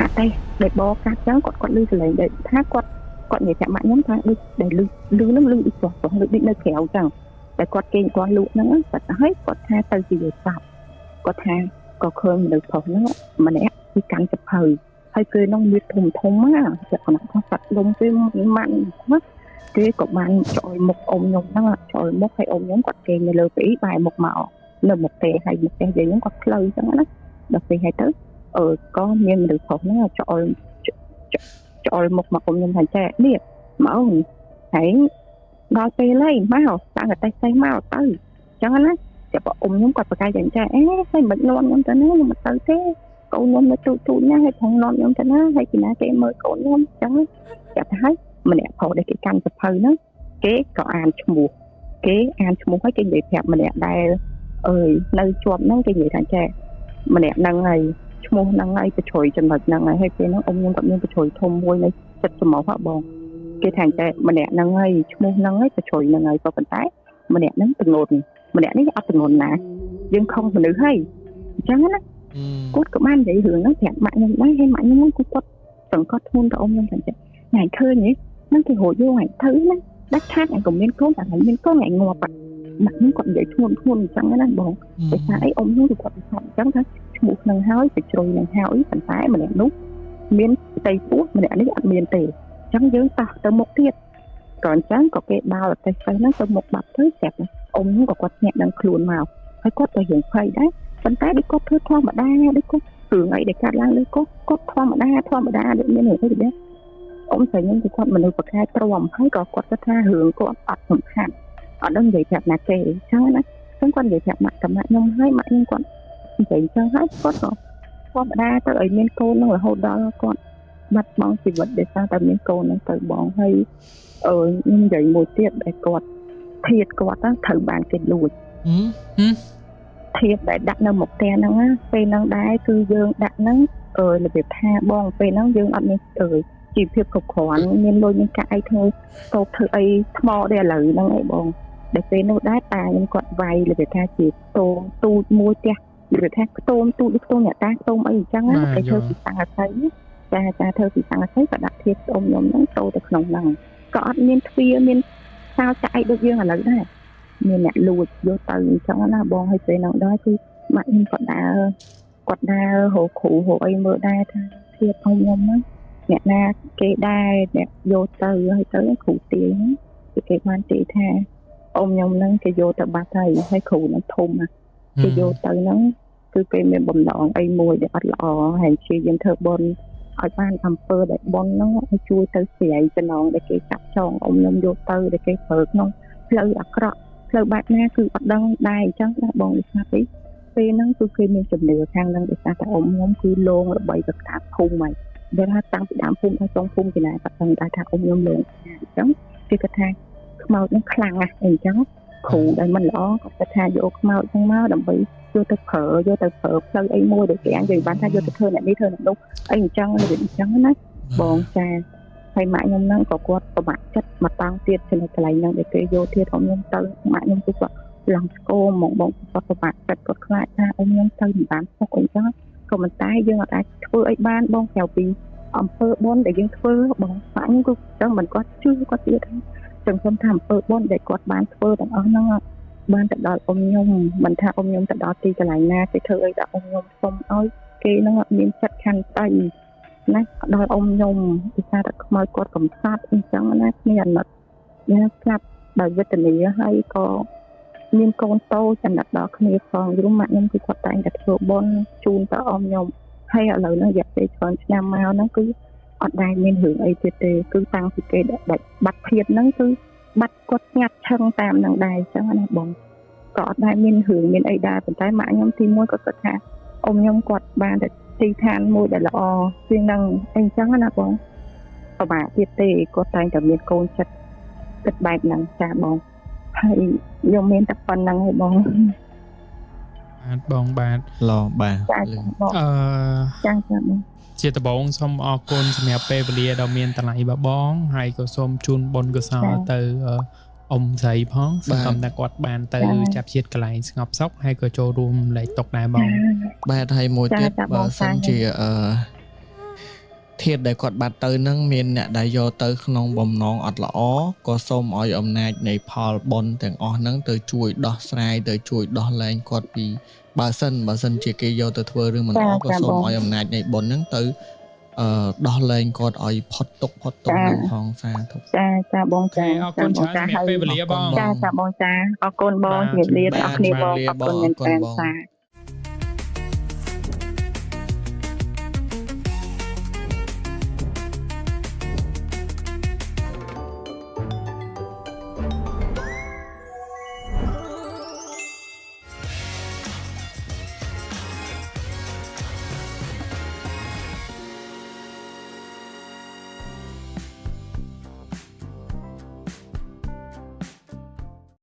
អាតែដែលបកាត់ចឹងគាត់លឺសលេងដែលថាគាត់និយាយប្រាប់ម៉ាក់ខ្ញុំថាដូចដែលលឺនឹងលឺដូចគាត់ដូចនៅក្រៅចឹងតែគាត់គេគាត់លក់ហ្នឹងគាត់ឲ្យគាត់ថាទៅជាយសាប់គាត់ថាក៏ឃើញមនុស្សប្រុសហ្នឹងម្នាក់ពីកាន់ចភៅហើយគេនឹងមានធំធំណាតែគាត់ថាគាត់លំគេម៉ាន់ណាគេក៏បានចូលមុខអ៊ំខ្ញុំហ្នឹងចូលមុខឲ្យអ៊ំខ្ញុំគាត់គេនៅលើពីបែរមុខមកនៅមុខទេហើយមុខទេយើងគាត់ផ្លូវចឹងណាដល់ពេលហើយទៅក៏មានមនុស្សប្រុសហ្នឹងចូលមុខមកអ៊ំខ្ញុំថាចានេះមកអូនហើយដល់ពេលហើយមកតាំងតែស្អីមកទៅចឹងណាតែអ៊ំខ្ញុំគាត់ប្រកាសយ៉ាងចាអេហើយមិននាំខ្ញុំទៅណាខ្ញុំមិនទៅទេកូនខ្ញុំនៅទូណាហើយផងនាំខ្ញុំទៅណាហើយពីណាគេមើលកូនខ្ញុំចឹងតែហើយម្នាក់ប្រុសដែលគេកាន់សភៅហ្នឹងគេក៏អានឈ្មោះហើយគេនិយាយប្រាប់ម្នាក់ដែលនៅជាប់ហ្នឹងគេនិយាយថាចាម្នាក់ហ្នឹងហើយឈ្មោះហ្នឹងហើយប្រជ្រុយចំណុចហ្នឹងហើយពេលហ្នឹងអ៊ំខ្ញុំក៏មានប្រជ្រុយធំមួយនៅចិត្តច្រមុះហ៎បងគេថាតែម្នាក់ហ្នឹងហើយឈ្មោះហ្នឹងហើយប្រជ្រុយហ្នឹងហើយក៏ប៉ុន្តែម្នាក់ហ្នឹងទងន់ម្នាក់នេះអត់ទងន់ណាយើងខំមនុស្សហើយអញ្ចឹងណាគាត់ក៏បាននិយាយរឿងហ្នឹងប្រាប់ម៉ាក់ខ្ញុំដែរហើយម៉ាក់ខ្ញុំគាត់សង្កត់ធ្ងន់ទៅអ៊ំខ្ញុំថាចាណែឃើញហ៎ហ្នឹងគេរត់យកឲ្យទៅណាដាច់ខាតឯងក៏មានកូនតែមានកូនឯងងាប់ម៉ាក់ខ្ញុំគាត់និយាយធ្ងន់អញ្ចឹងណាបងតែថាអីអ៊ំខ្ញុំគាត់និយាយអញ្ចឹងថាឈ្មោះនឹងហើយប្រជ្រុយនឹងហើយប៉ុន្តែម្នាក់នោះមានផ្ទៃពោះម្នាក់នេះអត់មានទេអញ្ចឹងយើងតោះទៅមុខទៀតក៏អញ្ចឹងក៏គេដោលតែហ្នឹងទៅមុខបាត់ទៅស្រាប់អ៊ំខ្ញុំក៏គាត់ញាក់នឹងខ្លួនមកហើយគាត់ក៏យើងភ័យដែរប៉ុន្តែដូចគាត់ធ្វើធម្មតាដូចគាត់រឿងអីដែលកាត់ឡើងលើគាត់ធម្មតាដូចមានអីទេអ៊ំស្រីខ្ញុំគឺគាត់មនុស្សប្រកែកទ្រាំហើយក៏គាត់គាត់ថារឿងគាត់អត់សំខាន់អត់ដឹងនិយាយប្រាប់ណាគេអញ្ចឹងណាចឹងគាត់និយាយប្រាប់ម៉ាក់ខ្ញុំហើយម៉ាក់ខ្ញុំគាត់និយាយអញ្ចឹងហើយគាត់ក៏ធម្មតាទៅឲ្យមានកូននឹងរហូតដល់គាត់បាត់បង់ជីវិតដោយសារតែមានកូននឹងទៅបងហើយខ្ញុំនិយាយមួយទៀតដែលគាត់ធៀបគាត់ត្រូវបានគេលួចធៀបដែលដាក់នៅមុខផ្ទះហ្នឹងពេលហ្នឹងដែរគឺយើងដាក់ហ្នឹងរបៀបថាបងពេលហ្នឹងយើងអត់មានជីវភាពគ្រប់គ្រាន់មានលុយមានកាក់អីធ្វើតូបធ្វើអីថ្មដែរឥឡូវហ្នឹងអីបងដែលពេលនោះដែរតាខ្ញុំគាត់វាយរបៀបថាជាទូចមួយផ្ទះរបៀបថាខ្ទមទូចខ្ទមអ្នកតាខ្ទមអីអញ្ចឹងណាគេធ្វើពីសង្កសីចាធ្វើពីសង្កសីក៏ដាក់ធៀបស្អុំខ្ញុំហ្នឹងចូលទៅក្នុងហ្នឹងក៏អត់មានទ្វារមានសោចាក់អីដូចយើងឥឡូវដែរមានអ្នកលួចយកទៅអញ្ចឹងណាបងហើយពេលហ្នឹងដែរគឺម៉ាក់ខ្ញុំគាត់ដើររកគ្រូរកអីមើលដែរថាធៀបអ៊ំខ្ញុំហ្នឹងអ្នកណាគេដែរអ្នកយកទៅហើយទៅគ្រូទាយហ្នឹងគេបានទាយថាអ៊ំខ្ញុំហ្នឹងគេយកទៅបាត់ហើយគ្រូហ្នឹងធំគេយកទៅហ្នឹងគឺគេមានបំណងអីមួយដែលអត់ល្អហើយជាយើងធ្វើបុណ្យឲ្យបានអំពើដែលបុណ្យហ្នឹងឲ្យជួយទៅស្រាយចំណងដែលគេចាប់ចងអ៊ំខ្ញុំយកទៅដែលគេប្រើក្នុងផ្លូវអាក្រក់ផ្លូវបែបណាគឺអត់ដឹងដែរអញ្ចឹងណាបងវិសាពីពេលហ្នឹងគឺគេមានជំនឿខាងហ្នឹងដោយសារតែអ៊ំខ្ញុំគឺលងល្បីទៅតាមភូមិហើយដែលថាតាំងពីដើមភូមិដល់ចុងភូមិគេណាគាត់ដឹងថាអ៊ំខ្ញុំលងអញ្ចឹងគេគាត់ថាខ្មោចហ្នឹងខ្លាំងណាស់អញ្ចឹងគ្រូដែលមិនល្អគាត់គាត់ថាយកខ្មោចហ្នឹងមកដើម្បីយកទៅប្រើផ្លូវអីមួយដែលគេនិយាយបានថាយកទៅធ្វើអ្នកនេះធ្វើអ្នកនោះអីអញ្ចឹងវាអញ្ចឹងណាបងចាហើយម៉ាក់ខ្ញុំហ្នឹងក៏គាត់ប្រមាថចិត្តមកតាំងទៀតចំណុចកន្លែងហ្នឹងដែលគេយកធៀបអ៊ំខ្ញុំទៅម៉ាក់ខ្ញុំគឺគាត់ឡើងស្គមមកបងគាត់ប្រមាថចិត្តគាត់ខ្លាចថាអ៊ំខ្ញុំទៅមិនបានស្អុកអីចឹងក៏មិនតែយើងអត់អាចធ្វើអីបានបងក្រៅពីអំពើបុណ្យដែលយើងធ្វើបងម៉ាក់ខ្ញុំគឺចឹងមិនគាត់ជឿគាត់ទៀតចឹងខ្ញុំថាអំពើបុណ្យដែលគាត់បានធ្វើទាំងអស់ហ្នឹងបានទៅដល់អ៊ំខ្ញុំមិនថាអ៊ំខ្ញុំទៅដល់ទីកន្លែងណាគេធ្វើអីដល់អ៊ំខ្ញុំសុំឲ្យគេហ្នឹងអត់មានចិត្តខន្តីណាដល់អ៊ំខ្ញុំពិសាតែខ្មោចគាត់កំសត់អញ្ចឹងណាគ្នាអាណិតណាស្លាប់ដោយវេទនាហើយក៏មានកូនតូចចំណិតដល់គ្នាផងយូរម៉ាក់ខ្ញុំគឺគាត់តែងតែធ្វើបុណ្យជូនទៅអ៊ំខ្ញុំហើយឥឡូវហ្នឹងរយៈពេលច្រើនឆ្នាំមកហ្នឹងគឺអត់ដែលមានរឿងអីទៀតទេគឺតាំងពីគេបាត់ភៀតហ្នឹងគឺបាត់គាត់ស្ងាត់ឆឹងតាមនឹងដែរអញ្ចឹងណាបងក៏អត់ដែលមានរឿងមានអីដែរប៉ុន្តែម៉ាក់ខ្ញុំទីមួយគាត់គិតថាអ៊ំខ្ញុំគាត់បានតែទីឋានមួយដែលល្អជាងនឹងអីអញ្ចឹងណាបងប្រហែលទៀតទេគាត់តែងតែមានកូនចិត្តគិតបែបហ្នឹងចាបងហើយខ្ញុំមានតែប៉ុណ្្នឹងឯងបងបងបាទឡបាទចាបងជាដំបូងសូមអរគុណសម្រាប់ពេលវេលាដ៏មានតម្លៃរបស់បងហើយក៏សូមជូនបុណ្យកុសលទៅ ông thầy phóng sự cầm đặc quạt bàn từ chạp chiết cái lại ngọc sóc hay cơ trô rùm lại tộc đài bóng បាទហើយមួយទៀតបើសិនជាធាតុដែលគាត់បាត់ទៅនឹងមានអ្នកដែលយកទៅក្នុងបំណងអត់ល្អក៏សូមឲ្យអំណាចនៃផលបុណ្យទាំងអស់ហ្នឹងទៅជួយដោះស្រាយទៅជួយដោះលែងគាត់ពីបើសិនជាគេយកទៅធ្វើរឿងមិនល្អក៏សូមឲ្យអំណាចនៃបុណ្យហ្នឹងទៅដោះលែងគាត់ឲ្យផុតទុកនឹងផងសាធុ ចាបងចា អរគុណច្រើនសម្រាប់ពេលវេលាបង ចាបងចាអរគុណបងជម្រាបលាដល់អ្នកគ្នាបងអរគុណមែនតើចា